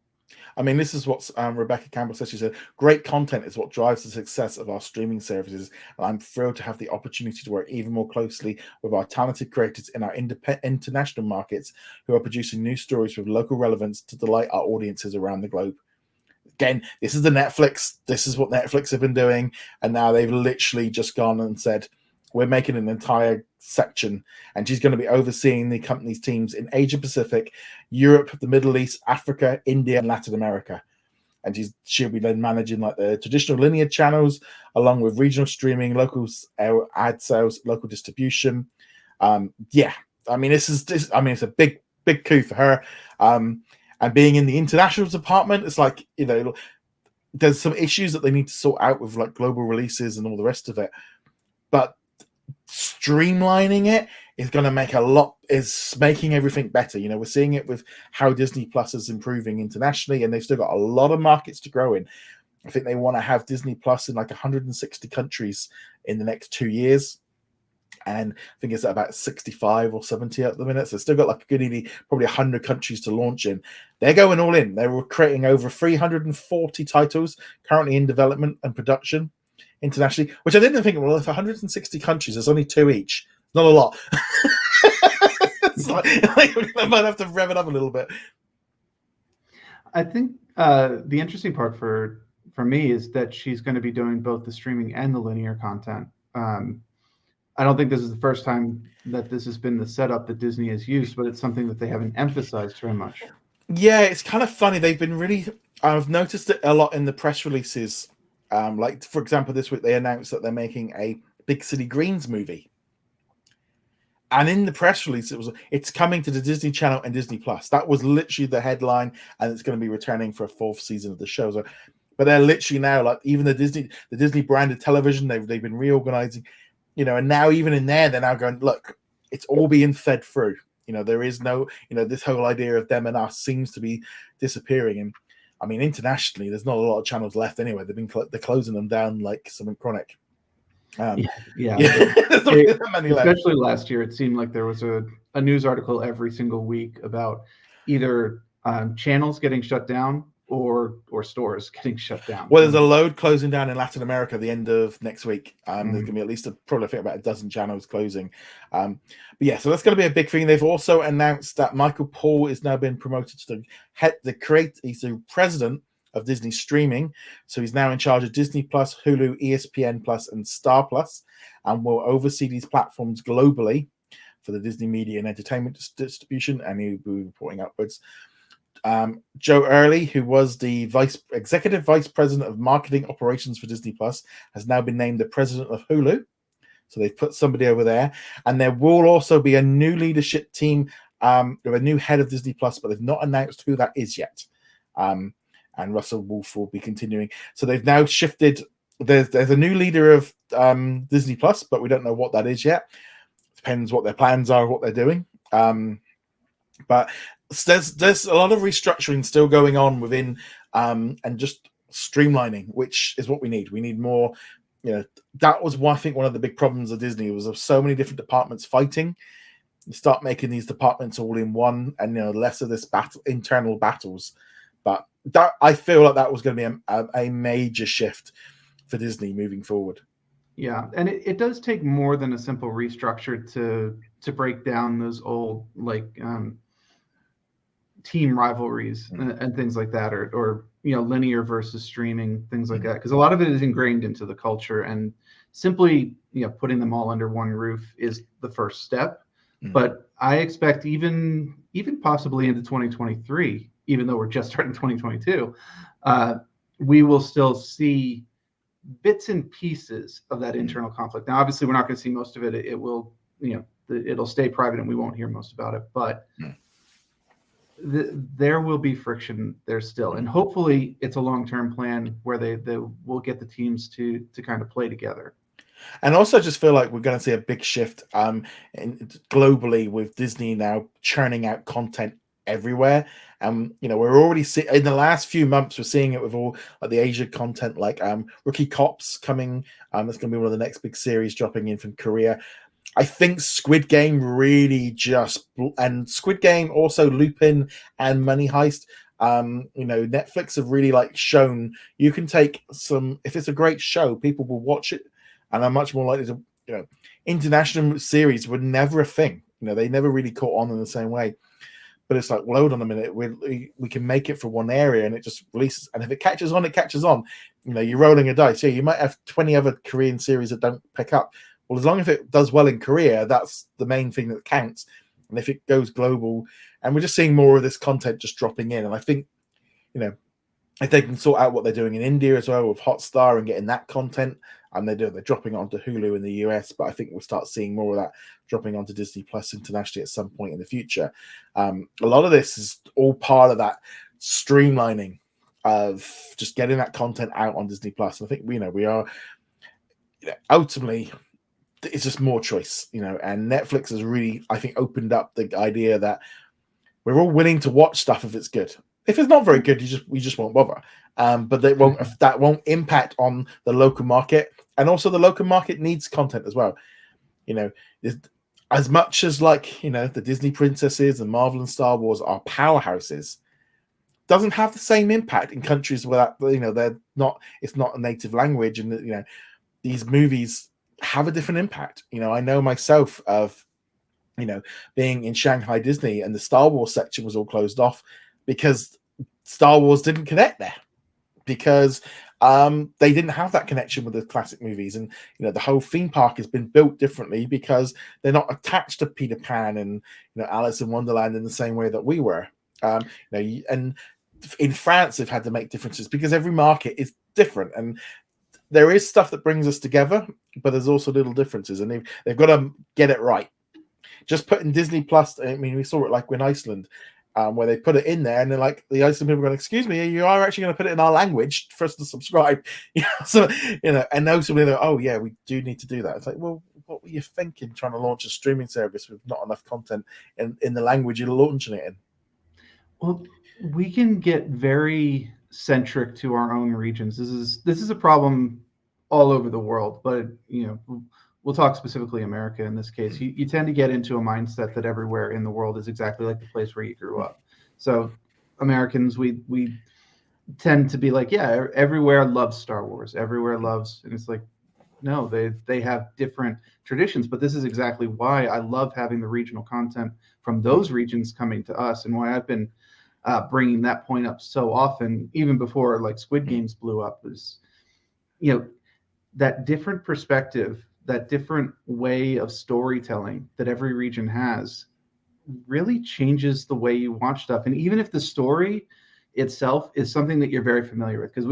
I mean, this is what Rebecca Campbell said. She said, great content is what drives the success of our streaming services. And I'm thrilled to have the opportunity to work even more closely with our talented creators in our international markets who are producing new stories with local relevance to delight our audiences around the globe. Again, this is the Netflix. This is what Netflix have been doing. And now they've literally just gone and said, we're making an entire section, and she's going to be overseeing the company's teams in Asia Pacific, Europe, the Middle East, Africa, India, and Latin America. And she'll be then managing like the traditional linear channels, along with regional streaming, local ad sales, local distribution. I mean, it's a big coup for her. And being in the international department, it's like, there's some issues that they need to sort out with like global releases and all the rest of it. But streamlining it is going to make is making everything better. We're seeing it with how Disney Plus is improving internationally, and they've still got a lot of markets to grow in. I think they want to have Disney Plus in like 160 countries in the next 2 years. And I think it's at about 65 or 70 at the minute. So it's still got like a good probably 100 countries to launch in. They're going all in. They're creating over 340 titles currently in development and production internationally, which I didn't think, well, if 160 countries, there's only 2 each. Not a lot. It's like, I might have to rev it up a little bit. I think the interesting part for for me is that she's going to be doing both the streaming and the linear content. I don't think this is the first time that this has been the setup that Disney has used, but it's something that they haven't emphasized very much. Yeah, it's kind of funny. They've been really, I've noticed it a lot in the press releases. Like, for example, this week they announced that they're making a Big City Greens movie. And in the press release, it's coming to the Disney Channel and Disney Plus. That was literally the headline, and it's going to be returning for a 4th season of the show. So, but they're literally now, like, even the Disney branded television, they've been reorganizing, and now even in there, they're now going, look, it's all being fed through. There is no, this whole idea of them and us seems to be disappearing. And I mean, internationally, there's not a lot of channels left anyway. They're closing them down like something chronic. Especially last year, it seemed like there was a news article every single week about either channels getting shut down or stores getting shut down. Well, there's a load closing down in Latin America at the end of next week. There's going to be at least probably about a dozen channels closing. But yeah, so that's going to be a big thing. They've also announced that Michael Paul is now been promoted to he's the president of Disney Streaming, so he's now in charge of Disney Plus, Hulu, ESPN Plus, and Star Plus, and will oversee these platforms globally for the Disney media and entertainment distribution, and he'll be reporting upwards. Joe Early, who was the executive vice president of marketing operations for Disney Plus, has now been named the president of Hulu. So they've put somebody over there, and there will also be a new leadership team with a new head of Disney Plus, but they've not announced who that is yet. And Russell Wolf will be continuing. So they've now shifted. There's a new leader of Disney Plus, but we don't know what that is yet. Depends what their plans are, what they're doing. But there's a lot of restructuring still going on within and just streamlining, which is what we need. We need more. That was I think one of the big problems of Disney was of so many different departments fighting. You start making these departments all in one, and less of this internal battles. But that I feel like that was going to be a major shift for Disney moving forward. Yeah, and it does take more than a simple restructure to break down those old team rivalries and things like that, or linear versus streaming, things like that, because a lot of it is ingrained into the culture, and simply putting them all under one roof is the first step. But I expect even possibly into 2023, even though we're just starting 2022, we will still see bits and pieces of that internal conflict. Now, obviously, we're not going to see most of it. It will, it'll stay private, and we won't hear most about it. But there will be friction there still, and hopefully, it's a long-term plan where they will get the teams to kind of play together. And also just feel like we're going to see a big shift globally with Disney now churning out content everywhere. We're already seeing in the last few months, we're seeing it with all the Asia content, like Rookie Cops coming. That's going to be one of the next big series dropping in from Korea. I think Squid Game really and Squid Game, also Lupin and Money Heist. Netflix have really shown you can take if it's a great show, people will watch it and are much more likely to, international series were never a thing. They never really caught on in the same way. But it's like, well, hold on a minute. We can make it for one area, and it just releases. And if it catches on, it catches on. You're rolling a dice. Yeah, you might have 20 other Korean series that don't pick up. Well, as long as it does well in Korea, that's the main thing that counts. And if it goes global, and we're just seeing more of this content just dropping in. And I think, if they can sort out what they're doing in India as well with Hotstar and getting that content, and they're dropping it onto Hulu in the US, but I think we'll start seeing more of that dropping onto Disney Plus internationally at some point in the future. A lot of this is all part of that streamlining of just getting that content out on Disney Plus. I think we are ultimately it's just more choice, and Netflix has really, I think, opened up the idea that we're all willing to watch stuff if it's good. If it's not very good, we just won't bother. But that won't impact on the local market, and also the local market needs content as well. As much as the Disney princesses and Marvel and Star Wars are powerhouses, doesn't have the same impact in countries where they're not. It's not a native language, and these movies have a different impact. I know myself of being in Shanghai Disney, and the Star Wars section was all closed off because Star Wars didn't connect there, because They didn't have that connection with the classic movies, and the whole theme park has been built differently because they're not attached to Peter Pan and Alice in Wonderland in the same way that we were. And in France, they've had to make differences because every market is different, and there is stuff that brings us together, but there's also little differences, and they've got to get it right. Just putting Disney Plus, I mean, we saw it like in Iceland, where they put it in there, and they're like, the Iceland people are going, excuse me, you are actually going to put it in our language for us to subscribe. And those people are, oh yeah, we do need to do that. It's like, well, what were you thinking trying to launch a streaming service with not enough content in the language you're launching it in? Well, we can get very centric to our own regions. This is a problem all over the world, but we'll talk specifically America in this case. You tend to get into a mindset that everywhere in the world is exactly like the place where you grew up. So Americans, we tend to be like, yeah, everywhere loves Star Wars, everywhere loves, and it's like, no, they have different traditions, but this is exactly why I love having the regional content from those regions coming to us, and why I've been bringing that point up so often, even before like Squid Games blew up, is that different perspective, that different way of storytelling that every region has really changes the way you watch stuff. And even if the story itself is something that you're very familiar with, because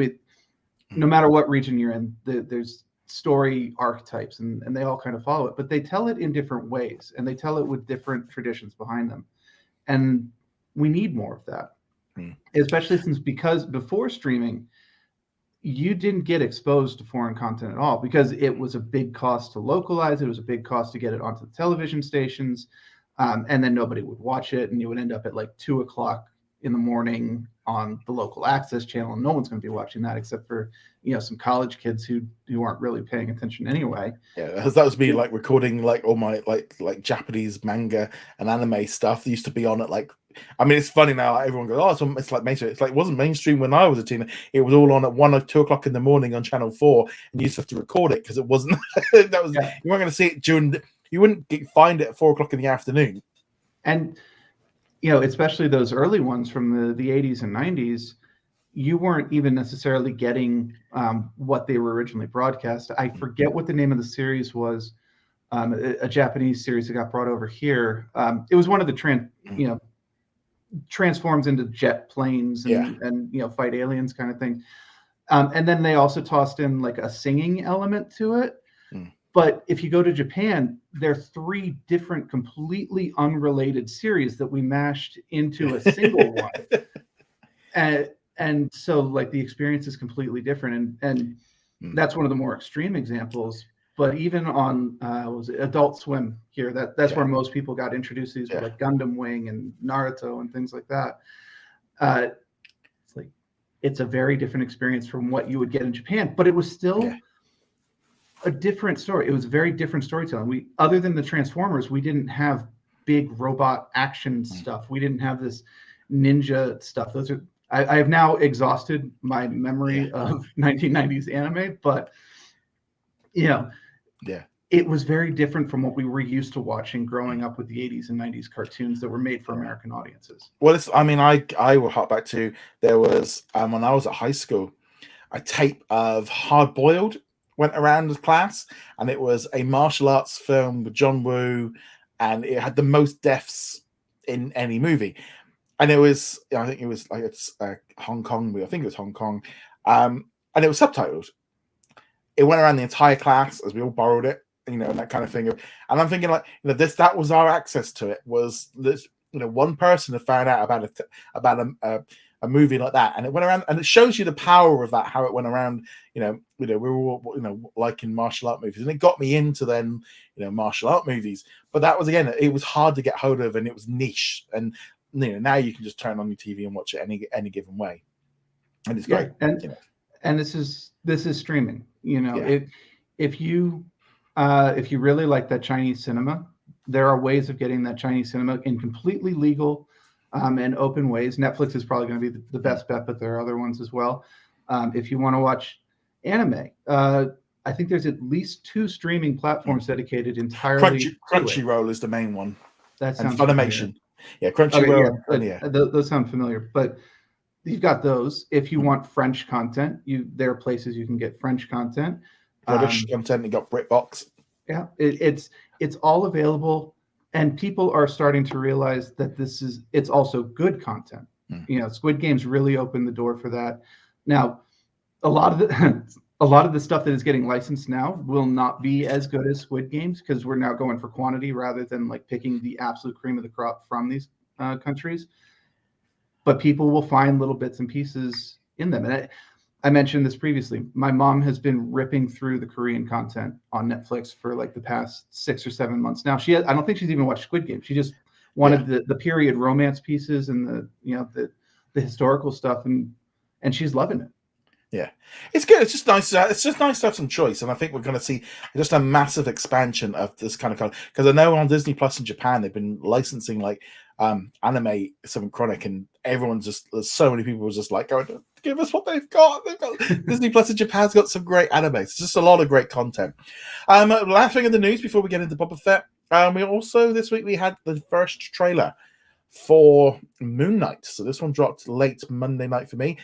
no matter what region you're in, there's story archetypes and they all kind of follow it, but they tell it in different ways, and they tell it with different traditions behind them. And we need more of that, especially because before streaming, you didn't get exposed to foreign content at all, because it was a big cost to localize. It was a big cost to get it onto the television stations. And then nobody would watch it, and you would end up at like 2:00 in the morning on the local access channel, and no one's going to be watching that except for some college kids who aren't really paying attention anyway. Yeah, that was me like recording like all my like Japanese manga and anime stuff that used to be on at like, I mean, it's funny now, like, everyone goes, oh, it's like mainstream. It's like, it wasn't mainstream when I was a teenager. It was all on at 1 or 2 o'clock in the morning on Channel 4, and you used to have to record it because it wasn't you weren't going to see it you wouldn't find it at 4 o'clock in the afternoon. And especially those early ones from the 80s and 90s, you weren't even necessarily getting what they were originally broadcast. I forget what the name of the series was, a Japanese series that got brought over here. It was one of the transforms into jet planes and fight aliens kind of thing. And then they also tossed in like a singing element to it. But if you go to Japan, there are 3 different, completely unrelated series that we mashed into a single one. And so like the experience is completely different. And that's one of the more extreme examples. But even on was it Adult Swim here, that's where most people got introduced to these, like Gundam Wing and Naruto and things like that. It's a very different experience from what you would get in Japan, but it was still a different story. It was very different storytelling. Other than the Transformers, we didn't have big robot action stuff. We didn't have this ninja stuff. I have now exhausted my memory of 1990s anime, but it was very different from what we were used to watching growing up with the 80s and 90s cartoons that were made for American audiences. Well, I will hop back to, there was when I was at high school, a tape of Hard Boiled went around the class, and it was a martial arts film with John Woo, and it had the most deaths in any movie. And it was, I think it was like it's a Hong Kong movie. I think it was Hong Kong, and it was subtitled. It went around the entire class as we all borrowed it, and that kind of thing. And I'm thinking like, that was our access to it. Was this, one person had found out about a movie like that, and it went around, and it shows you the power of that, how it went around. We were all liking martial art movies, and it got me into then martial art movies. But that was, again, it was hard to get hold of, and it was niche. And now you can just turn on your TV and watch it any given way, and it's great. And this is streaming. If you really like that Chinese cinema, there are ways of getting that Chinese cinema in completely legal and open ways. Netflix is probably going to be the best bet, but there are other ones as well. If you want to watch anime, I think there's at least 2 streaming platforms dedicated entirely. Crunchyroll is the main one. That sounds Funimation. Yeah, Crunchyroll. Those sound familiar. But you've got those. If you want French content, there are places you can get French content. British content, you got BritBox. Yeah, it's all available, and people are starting to realize that it's also good content. Squid Games really opened the door for that. Now, a lot of the stuff that is getting licensed now will not be as good as Squid Games, because we're now going for quantity rather than like picking the absolute cream of the crop from these countries. But people will find little bits and pieces in them. And I mentioned this previously. My mom has been ripping through the Korean content on Netflix for like the past 6 or 7 months now. I don't think she's even watched Squid Game. She just wanted the period romance pieces and the historical stuff, and she's loving it. Yeah, it's good. It's just nice. It's just nice to have some choice, and I think we're going to see just a massive expansion of this kind of content. Because I know on Disney Plus in Japan, they've been licensing like anime synchronic, and there's so many people just like going, give us what they've got. Disney Plus in Japan's got some great anime. It's just a lot of great content. Last thing in the news before we get into Boba Fett, we also this week we had the first trailer for Moon Knight. So this one dropped late Monday night for me.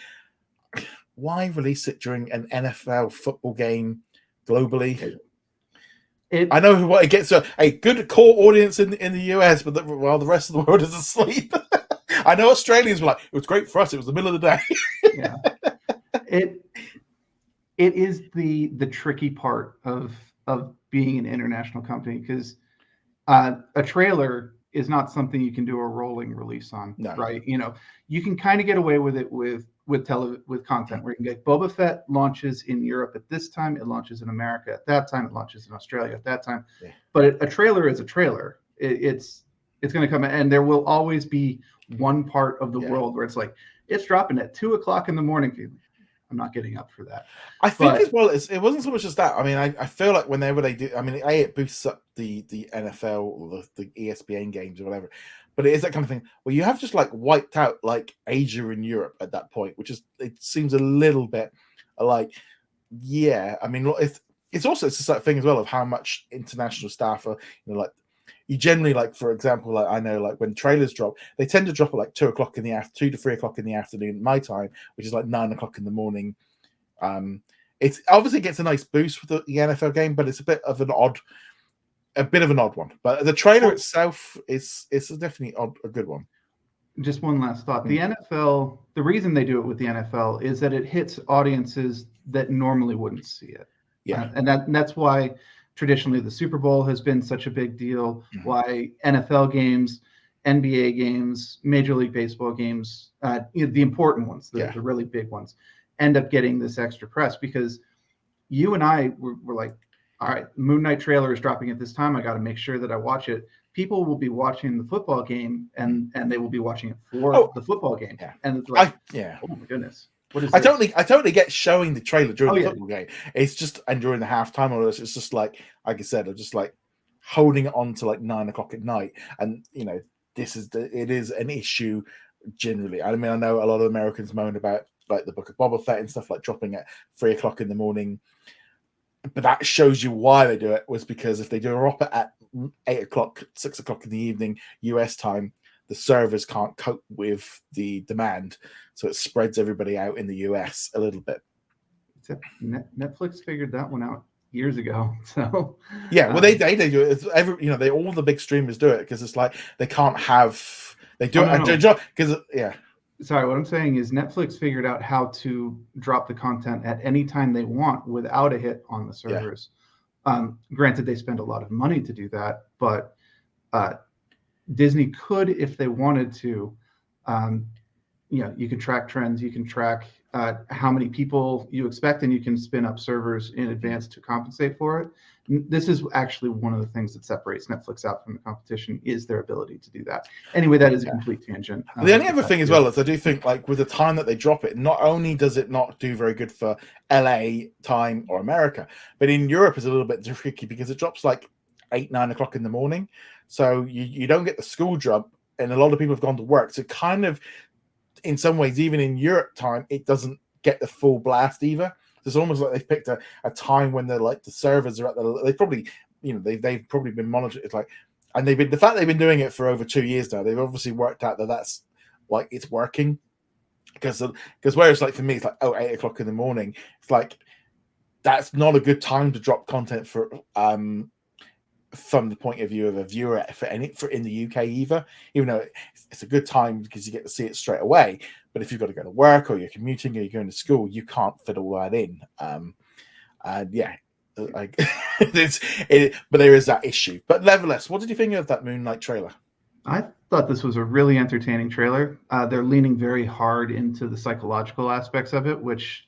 Why release it during an NFL football game globally? I know what it gets a good core audience in the US, but while the rest of the world is asleep. I know Australians were like, it was great for us. It was the middle of the day. Yeah, it is the tricky part of being an international company, because a trailer is not something you can do a rolling release on, right? You can kind of get away with it with content, where you can get Boba Fett launches in Europe at this time, it launches in America at that time, it launches in Australia at that time. Yeah. But a trailer is a trailer. It's going to come, and there will always be one part of the world where it's like, it's dropping at 2:00 in the morning. I'm not getting up for that. I think as well, it wasn't so much as that. I mean, I feel like whenever they do, I mean, it boosts up the NFL or the ESPN games or whatever. But it is that kind of thing where you have just like wiped out like Asia and Europe at that point, which is, it seems a little bit like, yeah. I mean, it's also just that thing as well of how much international staff are, like you generally, like, for example, like I know like when trailers drop, they tend to drop at like 2 to 3 o'clock in the afternoon, my time, which is like 9 o'clock in the morning. It obviously gets a nice boost with the NFL game, but it's a bit of an odd one. But the trailer itself is definitely a good one. Just one last thought. The NFL, the reason they do it with the NFL is that it hits audiences that normally wouldn't see it. Yeah. And that's why traditionally the Super Bowl has been such a big deal, why NFL games, NBA games, Major League Baseball games, the important ones, the really big ones, end up getting this extra press, because you and I were like, all right, Moon Knight trailer is dropping at this time. I got to make sure that I watch it. People will be watching the football game, and they will be watching it for the football game. Yeah. And it's like, oh my goodness. What is I totally get showing the trailer during the football game. It's just, and during the halftime or this, it's just like I said, I'm just like holding it on to like 9 o'clock at night. And it is an issue generally. I mean, I know a lot of Americans moan about like the Book of Boba Fett and stuff like dropping at 3 o'clock in the morning. But that shows you why they do it, was because if they do a drop at 8 o'clock, 6 o'clock in the evening, US time, the servers can't cope with the demand. So it spreads everybody out in the US a little bit. Netflix figured that one out years ago. So yeah, well, they do it. It's all the big streamers do it, because it's like they can't have, they do it because Sorry, what I'm saying is Netflix figured out how to drop the content at any time they want without a hit on the servers. Yeah. Granted, they spend a lot of money to do that, but Disney could, if they wanted to. You can track trends, you can track how many people you expect, and you can spin up servers in advance to compensate for it. This is actually one of the things that separates Netflix out from the competition, is their ability to do that. Anyway, that is a complete tangent. The only other thing as well is I do think, like, with the time that they drop it, not only does it not do very good for LA time or America, but in Europe is a little bit tricky, because it drops like 8, 9 o'clock in the morning. So you don't get the school drop, and a lot of people have gone to work. So kind of, in some ways, even in Europe time, it doesn't get the full blast either. It's almost like they've picked a time when they're like the servers are at they've probably been monitored. It's like, and the fact they've been doing it for over 2 years now, they've obviously worked out that that's like, it's working. because whereas like for me it's like 8 o'clock in the morning, it's like that's not a good time to drop content for from the point of view of a viewer for in the UK either, even though it's a good time because you get to see it straight away. But if you've got to go to work or you're commuting or you're going to school, you can't fit all that in. And yeah, like but there is that issue. But nevertheless, what did you think of that Moon Knight trailer? I thought this was a really entertaining trailer. They're leaning very hard into the psychological aspects of it, which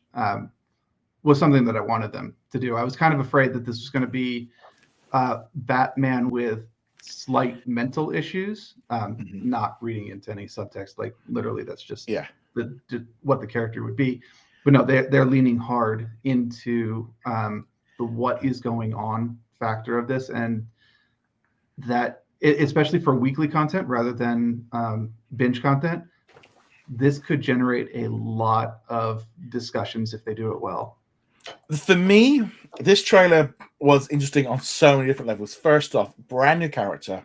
was something that I wanted them to do. I was kind of afraid that this was going to be Batman with slight mental issues, not reading into any subtext. Like literally, that's just what the character would be. But no, they're leaning hard into the what is going on factor of this, and that especially for weekly content rather than binge content, this could generate a lot of discussions if they do it well. For me, this trailer was interesting on so many different levels. First off, brand new character,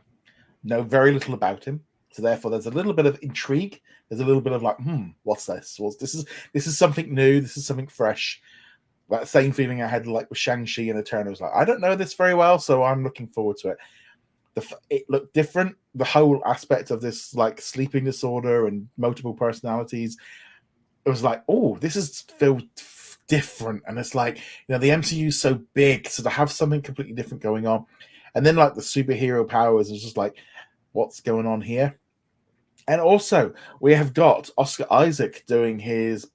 know very little about him, so therefore there's a little bit of intrigue. There's a little bit of like, what's this? This is something new. This is something fresh. That same feeling I had like with Shang-Chi and Eternals. Like, I don't know this very well, so I'm looking forward to it. It looked different. The whole aspect of this like sleeping disorder and multiple personalities. It was like, oh, this is feel different, and it's like, the MCU is so big, so to have something completely different going on, and then like the superhero powers is just like, what's going on here? And also we have got Oscar Isaac doing his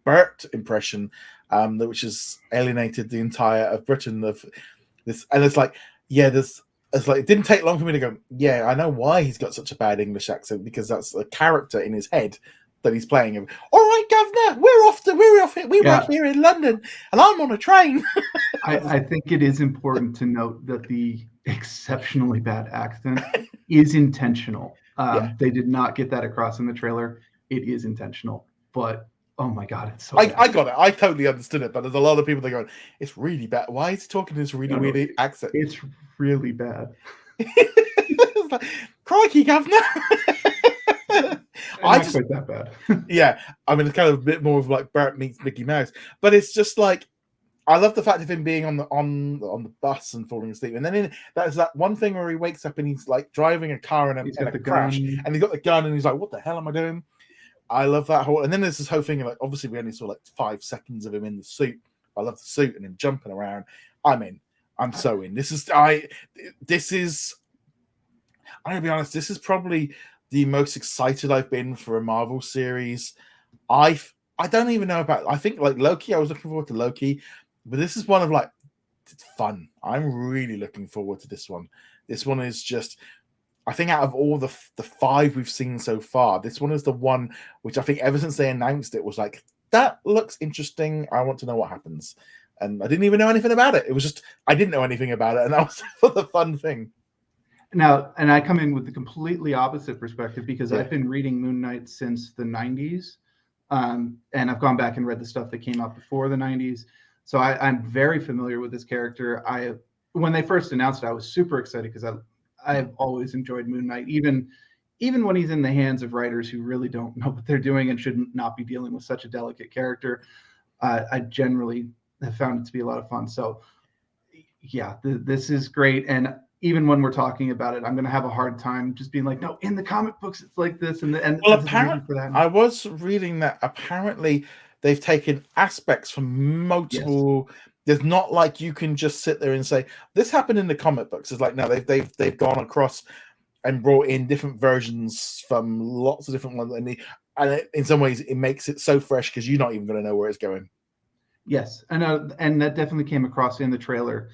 Bert impression, which has alienated the entire of Britain of this, and it's like, it's like it didn't take long for me to go, yeah, I know why he's got such a bad English accent, because that's a character in his head that he's playing. All right, Governor, we're off here in London, and I'm on a train. I think it is important to note that the exceptionally bad accent is intentional. They did not get that across in the trailer. It is intentional, but oh my God, it's so bad. I got it. I totally understood it, but there's a lot of people that are going, it's really bad. Why is he talking this really weird accent? It's really bad. It's like, crikey, Governor. I just quite that bad. Yeah, I mean, it's kind of a bit more of like Bert meets Mickey Mouse, but it's just like, I love the fact of him being on the bus and falling asleep, and then there's that one thing where he wakes up and he's like driving a car in a crash, and he's got the gun, and he's like, "What the hell am I doing?" I love that whole, and then there's this whole thing of like, obviously we only saw like 5 seconds of him in the suit. I love the suit and him jumping around. I'm in. I'm so in. I'm gonna be honest. This is probably the most excited I've been for a Marvel series. I don't even know about. I think like Loki. I was looking forward to Loki, but this is one of like, it's fun. I'm really looking forward to this one. This one is just, I think out of all the 5 we've seen so far, this one is the one which I think ever since they announced it was like, that looks interesting. I want to know what happens. And I didn't even know anything about it. It was just, I didn't know anything about it, and that was for the fun thing. Now, and I come in with the completely opposite perspective, because I've been reading Moon Knight since the 90s. And I've gone back and read the stuff that came out before the 90s. So I'm very familiar with this character. When they first announced it, I was super excited because I've always enjoyed Moon Knight, even when he's in the hands of writers who really don't know what they're doing and should not be dealing with such a delicate character. I generally have found it to be a lot of fun. So yeah, this is great. And even when we're talking about it, I'm going to have a hard time just being like, no, in the comic books, it's like this. And well, apparently, I was reading that apparently they've taken aspects from multiple. Yes. There's not like you can just sit there and say, this happened in the comic books. It's like, no, they've gone across and brought in different versions from lots of different ones. And in some ways, it makes it so fresh because you're not even going to know where it's going. Yes. And that definitely came across in the trailer.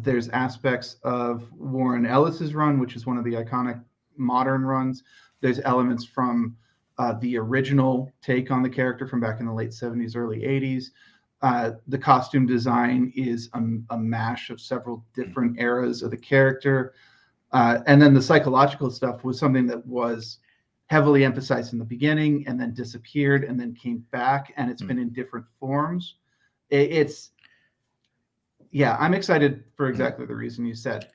There's aspects of Warren Ellis's run, which is one of the iconic modern runs. There's elements from the original take on the character from back in the late 70s, early 80s. The costume design is a mash of several different eras of the character. And then the psychological stuff was something that was heavily emphasized in the beginning and then disappeared and then came back, and it's been in different forms. Yeah, I'm excited for exactly the reason you said.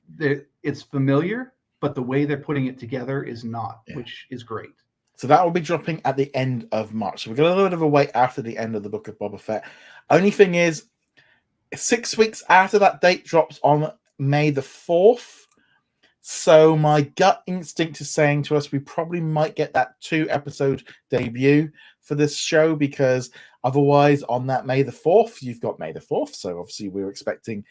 It's familiar, but the way they're putting it together is not, which is great. So that will be dropping at the end of March. So we've got a little bit of a wait after the end of the Book of Boba Fett. Only thing is, 6 weeks after that date drops on May the 4th. So my gut instinct is saying to us we probably might get that 2-episode debut for this show, because otherwise on that May the 4th, you've got May the 4th. So obviously we're expecting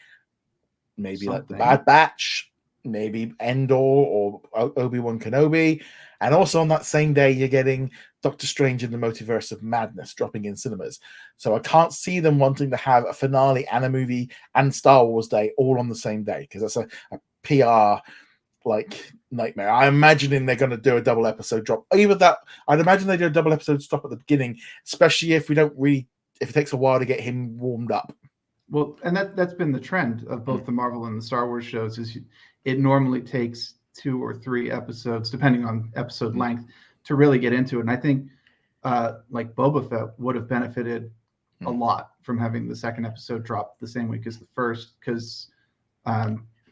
maybe like the Bad Batch, maybe Endor or Obi-Wan Kenobi. And also on that same day, you're getting Doctor Strange in the Multiverse of Madness dropping in cinemas. So I can't see them wanting to have a finale and a movie and Star Wars Day all on the same day, because that's a PR like nightmare. I'm imagining they're going to do a double episode drop. Either that, I'd imagine they do a double episode stop at the beginning, especially if it takes a while to get him warmed up. Well, and that's been the trend of both the Marvel and the Star Wars shows, is it normally takes 2 or 3 episodes, depending on episode length, to really get into it. And I think like Boba Fett would have benefited a lot from having the second episode drop the same week as the first, because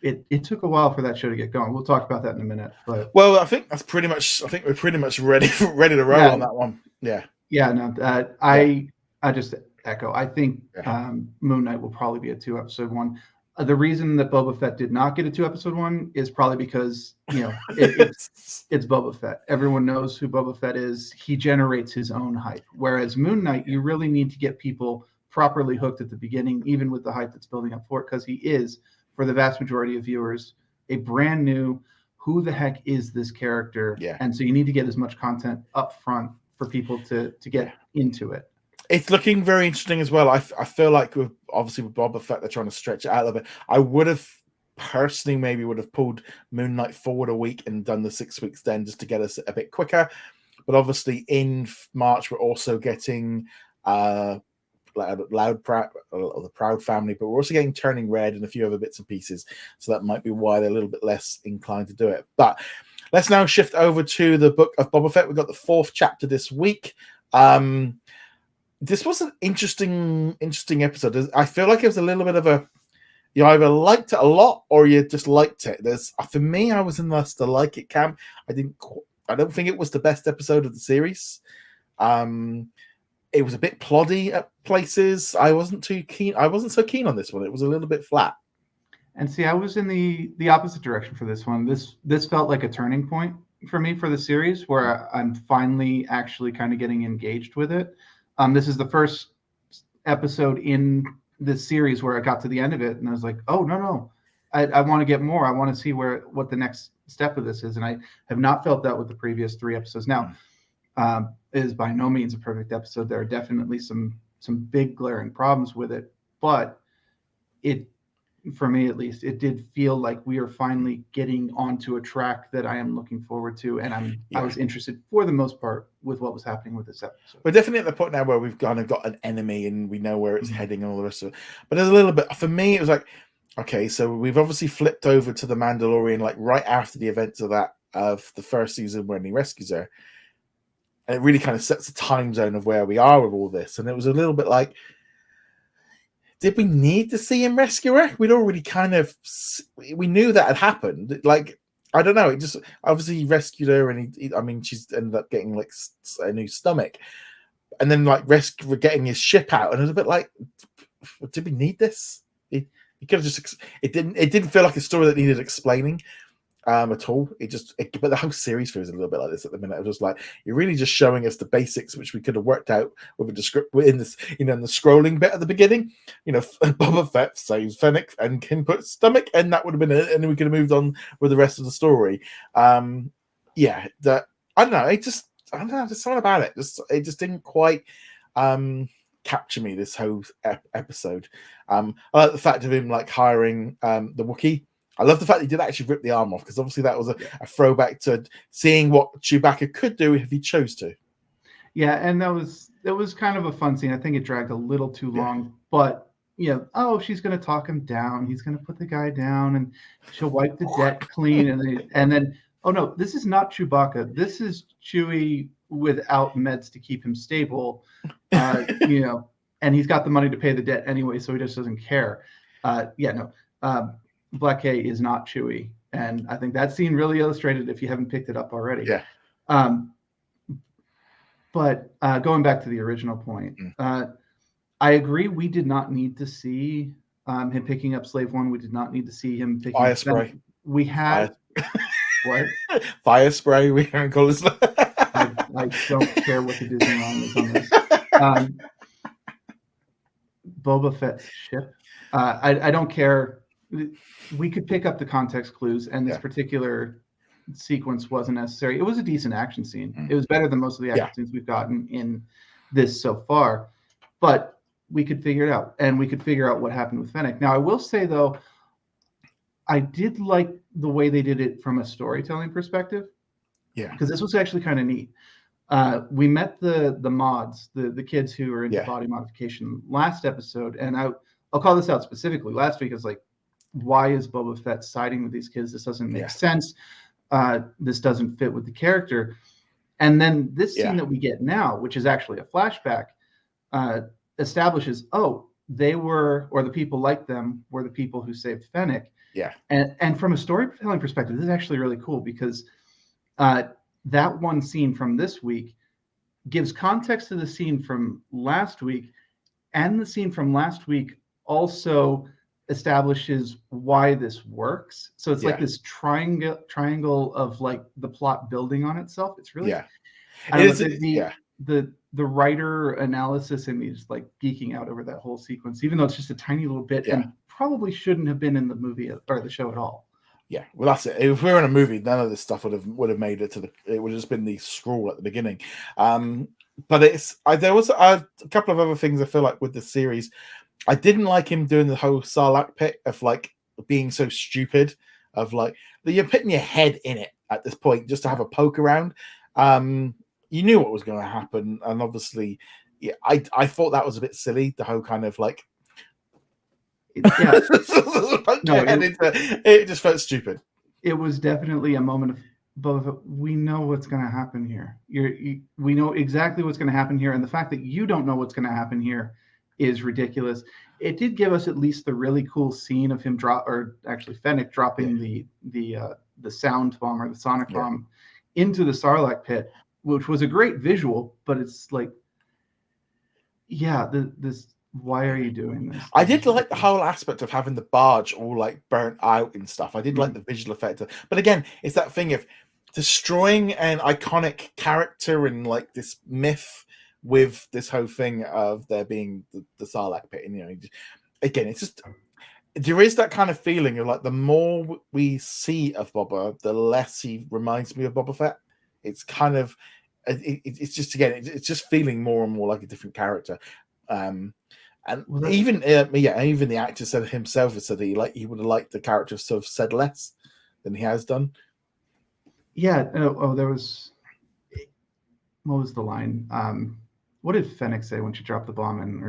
it took a while for that show to get going. We'll talk about that in a minute. But I think we're pretty much ready to roll on that one. Yeah. Yeah. No. I just echo. I think Moon Knight will probably be a 2-episode one. The reason that Boba Fett did not get a 2-episode one is probably because it's Boba Fett. Everyone knows who Boba Fett is. He generates his own hype. Whereas Moon Knight, you really need to get people properly hooked at the beginning, even with the hype that's building up for it, because he is, for the vast majority of viewers, a brand new, who the heck is this character? Yeah. And so you need to get as much content up front for people to get into it. It's looking very interesting as well. I feel like with Boba Fett, they're trying to stretch it out a little bit. I would have personally maybe pulled Moon Knight forward a week and done the 6 weeks then, just to get us a bit quicker. But obviously in March, we're also getting the Proud Family, but we're also getting Turning Red and a few other bits and pieces. So that might be why they're a little bit less inclined to do it. But let's now shift over to the Book of Boba Fett. We've got the 4th chapter this week. This was an interesting episode. I feel like it was a little bit of you either liked it a lot or you just liked it. For me, I was in the like it camp. I don't think it was the best episode of the series. It was a bit ploddy at places. I wasn't so keen on this one. It was a little bit flat. And see, I was in the opposite direction for this one. This felt like a turning point for me for the series, where I'm finally actually kind of getting engaged with it. This is the first episode in this series where I got to the end of it, and I was like, oh, no. I want to get more. I want to see what the next step of this is. And I have not felt that with the previous 3 episodes. Now, it is by no means a perfect episode. There are definitely some big glaring problems with it, but for me at least, it did feel like we are finally getting onto a track that I am looking forward to, and I was interested for the most part with what was happening with this episode. We're definitely at the point now where we've kind of got an enemy and we know where it's heading and all the rest of it. But there's a little bit, for me, it was like, okay, so we've obviously flipped over to the Mandalorian like right after the events of the first season when he rescues her, and it really kind of sets the time zone of where we are with all this. And it was a little bit like, did we need to see him rescue her? We'd already we knew that had happened. Like, I don't know. It just, obviously he rescued her, and she's ended up getting like a new stomach, and then like getting his ship out. And it was a bit like, did we need this? He could have just, it didn't feel like a story that needed explaining at all. But the whole series feels a little bit like this at the minute. I was just like, you're really just showing us the basics, which we could have worked out with a script in this, in the scrolling bit at the beginning. Boba Fett saves Fennec and can put stomach, and that would have been it, and then we could have moved on with the rest of the story. I don't know. There's something about it. It just didn't quite capture me, this whole episode. I like the fact of him like hiring the Wookiee. I love the fact that he did actually rip the arm off, because obviously that was a throwback to seeing what Chewbacca could do if he chose to. Yeah, and that was kind of a fun scene. I think it dragged a little too long, but she's going to talk him down. He's going to put the guy down, and she'll wipe the debt clean, and then oh no, this is not Chewbacca. This is Chewie without meds to keep him stable, and he's got the money to pay the debt anyway, so he just doesn't care. Black K is not Chewie, and I think that scene really illustrated, if you haven't picked it up already. Yeah. But going back to the original point, I agree. We did not need to see him picking up Slave One. We did not need to see him picking Fire up spray. We had what? Fire spray. We can call it. I don't care what the Disney line is on this. Boba Fett's ship. I don't care. We could pick up the context clues, and this particular sequence wasn't necessary. It was a decent action scene. It was better than most of the action scenes we've gotten in this so far, but we could figure it out, and we could figure out what happened with Fennec. Now, I will say though, I did like the way they did it from a storytelling perspective. Yeah, because this was actually kind of neat. We met the mods, the kids who are into body modification last episode, and I'll call this out specifically. Last week is like, why is Boba Fett siding with these kids? This doesn't make sense. This doesn't fit with the character. And then this scene that we get now, which is actually a flashback, establishes, they were, or the people like them were the people who saved Fennec. Yeah. And from a storytelling perspective, this is actually really cool because that one scene from this week gives context to the scene from last week, and the scene from last week also establishes why this works. So it's like this triangle of like the plot building on itself. It's really the writer analysis and me just like geeking out over that whole sequence, even though it's just a tiny little bit and probably shouldn't have been in the movie or the show at all. Yeah, well, that's it. If we were in a movie, none of this stuff would have made it to the. It would have just been the scroll at the beginning. But there was a couple of other things I feel like with the series. I didn't like him doing the whole Sarlacc pit of like being so stupid. Of like you're putting your head in it at this point just to have a poke around. You knew what was going to happen, and obviously, I thought that was a bit silly. The whole kind of like. It just felt stupid. It was definitely a moment of both. We know what's going to happen here. We know exactly what's going to happen here, and the fact that you don't know what's going to happen here is ridiculous. It did give us at least the really cool scene of him Fennec dropping the sound bomb or the sonic bomb into the Sarlacc pit, which was a great visual. But it's like, this. Why are you doing this? I did like the whole aspect of having the barge all like burnt out and stuff. I did like the visual effect. But again, it's that thing of destroying an iconic character and like this myth with this whole thing of there being the Sarlacc pit. And, again, it's just there is that kind of feeling of like the more we see of Boba, the less he reminds me of Boba Fett. It's kind of it's just it's just feeling more and more like a different character. And even the actor said himself said he would have liked the character to have said less than he has done. Yeah. There was what was the line? What did Fennec say when she dropped the bomb in?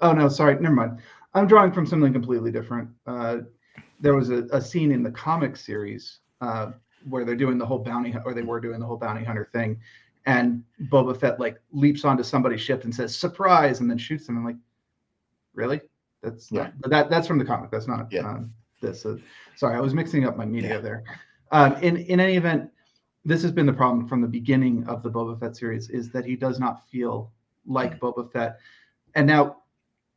Never mind. I'm drawing from something completely different. There was a scene in the comic series where they're doing the whole bounty, or they were doing the whole bounty hunter thing, and Boba Fett like leaps onto somebody's ship and says "surprise" and then shoots them. I'm like, really? That's that's from the comic. That's not this. Sorry, I was mixing up my media there. In any event, this has been the problem from the beginning of the Boba Fett series, is that he does not feel like Boba Fett. And now,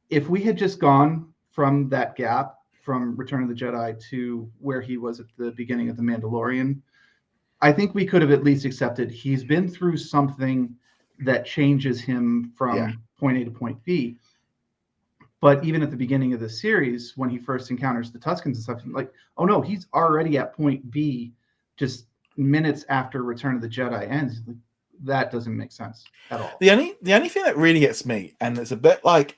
if we had just gone from that gap from Return of the Jedi to where he was at the beginning of The Mandalorian, I think we could have at least accepted he's been through something that changes him from point A to point B. But even at the beginning of the series, when he first encounters the Tuskens and stuff, I'm like, oh no, he's already at point B just minutes after Return of the Jedi ends. That doesn't make sense at all. The only thing that really gets me, and it's a bit like,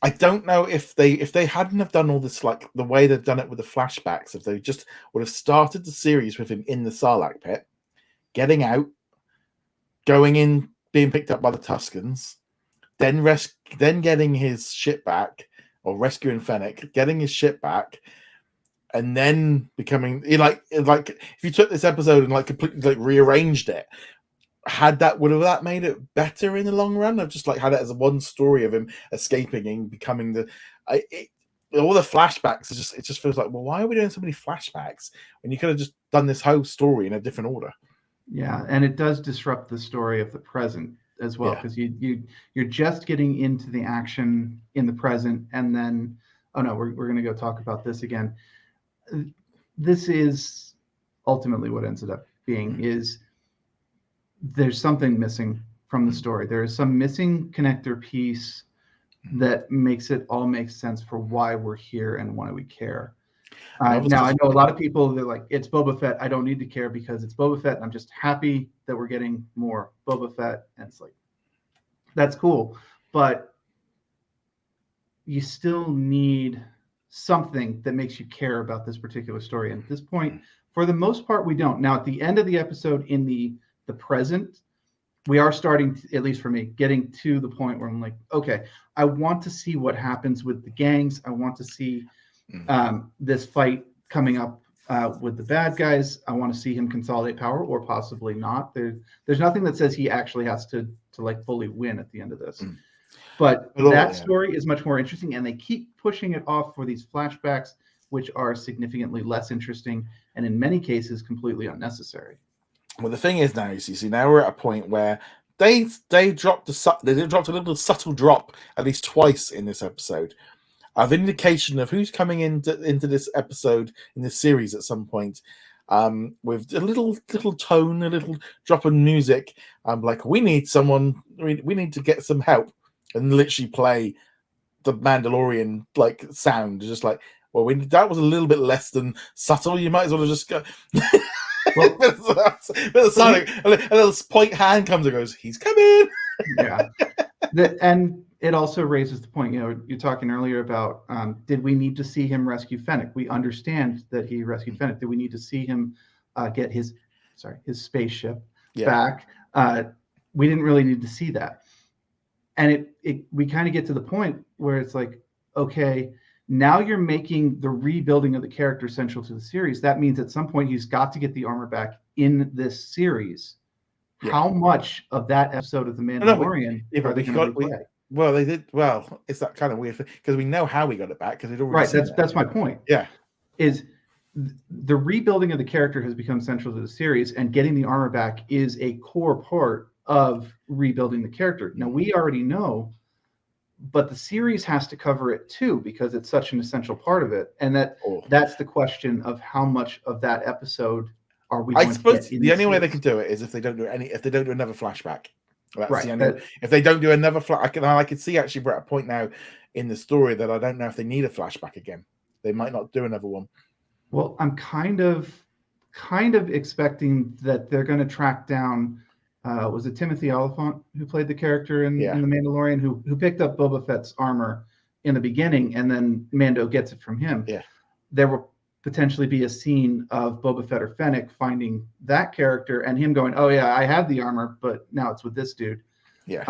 I don't know if they hadn't have done all this like the way they've done it with the flashbacks, if they just would have started the series with him in the Sarlacc pit, getting out, going in, being picked up by the Tuskens, then getting his ship back, or rescuing Fennec, getting his ship back, and then becoming like if you took this episode and like completely like rearranged it, would that made it better in the long run? I've just like had it as one story of him escaping and becoming all the flashbacks. It just feels like, well, why are we doing so many flashbacks when you could have just done this whole story in a different order? Yeah, and it does disrupt the story of the present as well, Yeah. because you're just getting into the action in the present, and then oh no, we're going to go talk about this again. This is ultimately what ends up being is there's something missing from the story. There is some missing connector piece that makes it all make sense for why we're here and why we care. Now, I know a lot of people, they're like, it's Boba Fett. I don't need to care because it's Boba Fett. And I'm just happy that we're getting more Boba Fett. And it's like, that's cool. But you still need something that makes you care about this particular story. And at this point, for the most part, we don't. Now, at the end of the episode, in the present, we are starting to, at least for me, getting to the point where I'm like, okay, I want to see what happens with the gangs. I want to see this fight coming up with the bad guys. I want to see him consolidate power, or possibly not. There's nothing that says he actually has to like fully win at the end of this. But that story is much more interesting, and they keep pushing it off for these flashbacks, which are significantly less interesting and in many cases completely unnecessary. Well, the thing is now, you see, now we're at a point where they dropped a little subtle drop at least twice in this episode of indication of who's coming into this episode in this series at some point, with a little tone, a little drop of music. Like, we need someone, we need to get some help, and literally play the Mandalorian like sound, just like, well, that was a little bit less than subtle. You might as well have just go. Well, a little point hand comes and goes, he's coming. Yeah. And it also raises the point, you're talking earlier about, did we need to see him rescue Fennec? We understand that he rescued Fennec. Did we need to see him get his spaceship back? We didn't really need to see that. And we kind of get to the point where it's like, okay, now you're making the rebuilding of the character central to the series. That means at some point he's got to get the armor back in this series. Yeah. How much of that episode of The Mandalorian are they going to play? Well, they did. Well, it's that kind of weird thing, because we know how we got it back, because they'd already right. That's my point. Yeah, is the rebuilding of the character has become central to the series, and getting the armor back is a core part of rebuilding the character. Now, we already know, but the series has to cover it too, because it's such an essential part of it. And that's the question of how much of that episode are we? I suppose the only way they can do it is if they don't do another flashback. That's right. The only, if they don't do another I could see, actually, we're at a point now in the story that I don't know if they need a flashback again. They might not do another one. Well, I'm kind of expecting that they're going to track down. Was it Timothy Oliphant who played the character in The Mandalorian, who picked up Boba Fett's armor in the beginning, and then Mando gets it from him? Yeah, there will potentially be a scene of Boba Fett or Fennec finding that character and him going, "Oh yeah, I have the armor, but now it's with this dude." Yeah.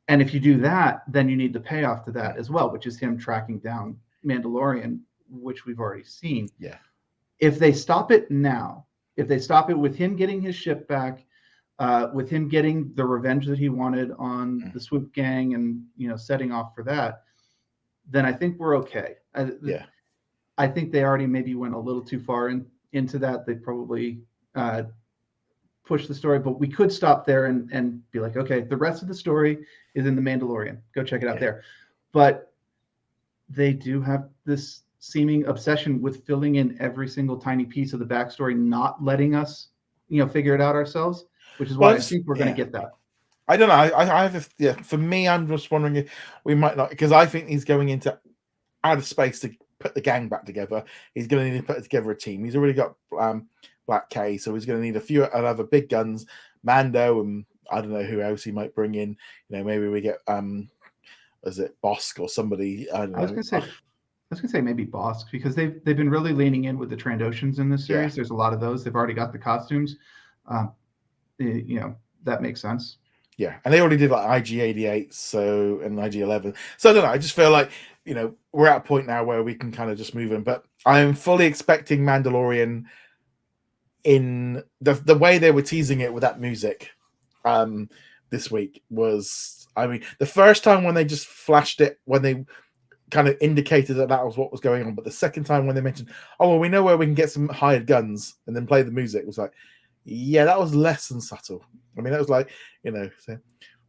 And if you do that, then you need the payoff to that as well, which is him tracking down Mandalorian, which we've already seen. Yeah. If they stop it now, if they stop it with him getting his ship back, with him getting the revenge that he wanted on the Swoop Gang, and setting off for that, then I think we're okay. I think they already maybe went a little too far into that. They probably pushed the story, but we could stop there and be like, okay, the rest of the story is in The Mandalorian. Go check it out there. But they do have this seeming obsession with filling in every single tiny piece of the backstory, not letting us, figure it out ourselves, which is why I think we're going to get that. I don't know. I have for me, I'm just wondering if we might not, because I think he's going into outer space to put the gang back together. He's going to need to put together a team. He's already got Black K, so he's going to need a few other big guns, Mando, and I don't know who else he might bring in. Maybe we get was it Bosk or somebody? I don't know. I was going to say maybe Bosk, because they've been really leaning in with the Trandoshans in this series. There's a lot of those. They've already got the costumes. That makes sense. Yeah, and they already did like IG-88, and IG-11. So I don't know. I just feel like we're at a point now where we can kind of just move in. But I am fully expecting Mandalorian in the way they were teasing it with that music. This week was, the first time when they just flashed it, when they kind of indicated that was what was going on, but the second time when they mentioned, oh well, we know where we can get some hired guns, and then play the music, was like, Yeah, that was less than subtle. I mean, that was like, so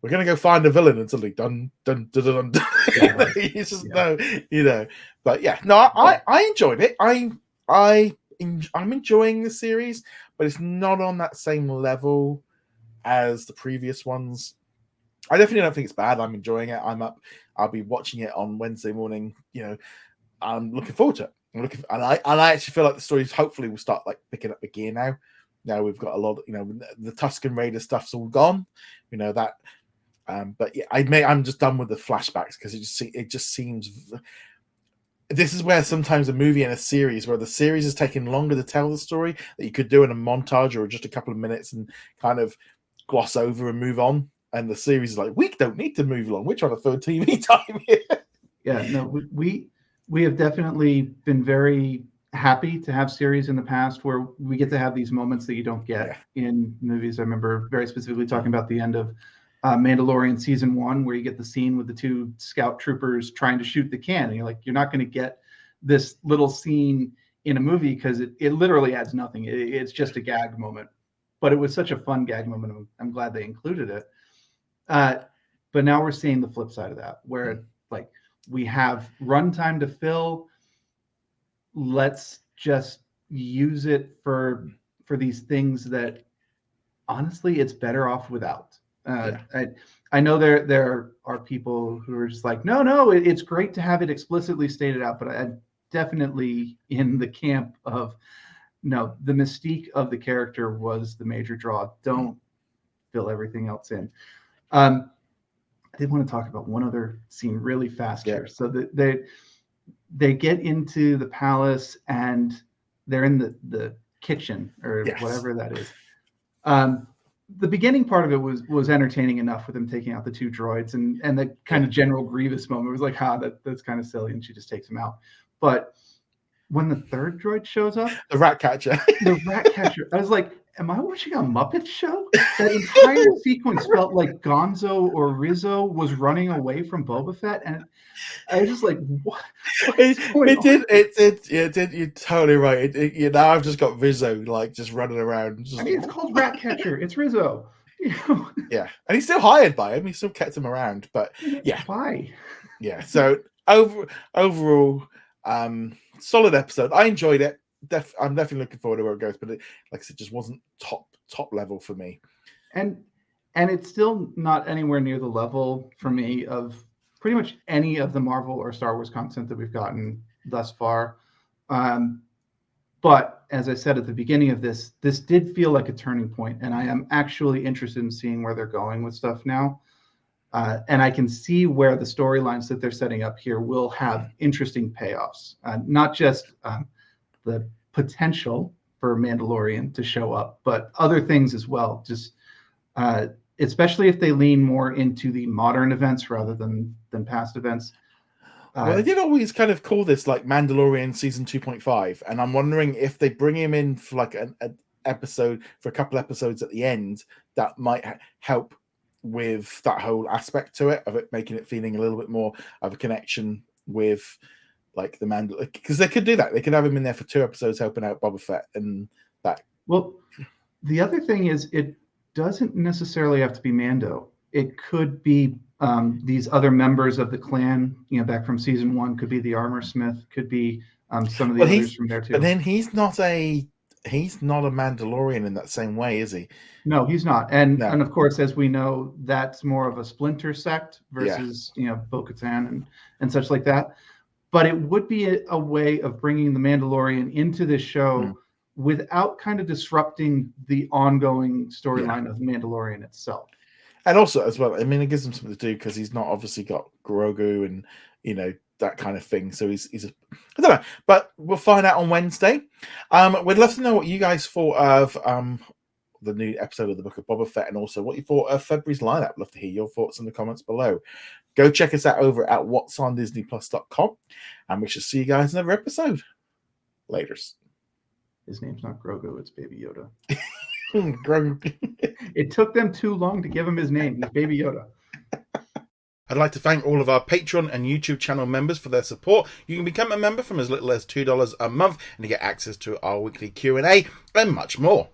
we're gonna go find a villain and suddenly dun dun dun dun dun. Yeah. You just know. But yeah, no, I enjoyed it. I'm enjoying the series, but it's not on that same level as the previous ones. I definitely don't think it's bad. I'm enjoying it. I'm up. I'll be watching it on Wednesday morning. I'm looking forward to it. And I actually feel like the stories hopefully will start like picking up a gear now. Now we've got a lot. The Tusken Raider stuff's all gone. That. But yeah, I'm just done with the flashbacks because it just seems. This is where sometimes a movie and a series, where the series is taking longer to tell the story, that you could do in a montage or just a couple of minutes and kind of gloss over and move on. And the series is like, we don't need to move along. We're trying to fill TV time here. Yeah, no, we have definitely been very happy to have series in the past where we get to have these moments that you don't get in movies. I remember very specifically talking about the end of Mandalorian season 1, where you get the scene with the 2 scout troopers trying to shoot the can. And you're like, you're not going to get this little scene in a movie because it literally adds nothing. It's just a gag moment. But it was such a fun gag moment. I'm glad they included it. But now we're seeing the flip side of that, where like we have runtime to fill. Let's just use it for these things that honestly it's better off without. I know there are people who are just like, no, it's great to have it explicitly stated out, but I'm definitely in the camp of no, the mystique of the character was the major draw. Don't fill everything else in. I did want to talk about one other scene really fast here. So they get into the palace and they're in the kitchen or whatever that is. The beginning part of it was entertaining enough with him taking out the 2 droids and the kind of General Grievous moment was like, that's kind of silly, and she just takes him out. But when the 3rd droid shows up, the rat catcher, I was like, am I watching a Muppet show? That entire sequence felt like Gonzo or Rizzo was running away from Boba Fett, and I was just like, what? It did. You're totally right. Now I've just got Rizzo like just running around. It's called Ratcatcher. It's Rizzo. Yeah, and he's still hired by him. He still kept him around, but yeah. Why? Yeah. So overall, solid episode. I enjoyed it. I'm definitely looking forward to where it goes, but like I said, just wasn't top level for me. And it's still not anywhere near the level for me of pretty much any of the Marvel or Star Wars content that we've gotten thus far. But as I said at the beginning of this did feel like a turning point, and I am actually interested in seeing where they're going with stuff now. And I can see where the storylines that they're setting up here will have interesting payoffs, not just the potential for Mandalorian to show up, but other things as well. Just especially if they lean more into the modern events rather than past events. Well, they did always kind of call this like Mandalorian season 2.5, and I'm wondering if they bring him in for like an episode, for a couple episodes at the end, that might help with that whole aspect to it, of it making it feeling a little bit more of a connection with like the Mandalorian, because they could do that. They could have him in there for 2 episodes helping out Boba Fett and that. Well, the other thing is it doesn't necessarily have to be Mando. It could be these other members of the clan, back from season 1. Could be the armor smith. Could be some of the others from there too. But then he's not a Mandalorian in that same way, is he? No, he's not. And of course, as we know, that's more of a splinter sect versus Bo-Katan and such like that. But it would be a way of bringing the Mandalorian into this show without kind of disrupting the ongoing storyline of the Mandalorian itself. And also, as well, I mean, it gives him something to do because he's not obviously got Grogu and, that kind of thing. So he's I don't know, but we'll find out on Wednesday. We'd love to know what you guys thought of the new episode of the Book of Boba Fett, and also what you thought of February's lineup. Love to hear your thoughts in the comments below. Go check us out over at whatsondisneyplus.com, and we shall see you guys in another episode. Laters. His name's not Grogu, it's Baby Yoda. Grogu. It took them too long to give him his name. He's Baby Yoda. I'd like to thank all of our Patreon and YouTube channel members for their support. You can become a member from as little as $2 a month and you get access to our weekly Q&A and much more.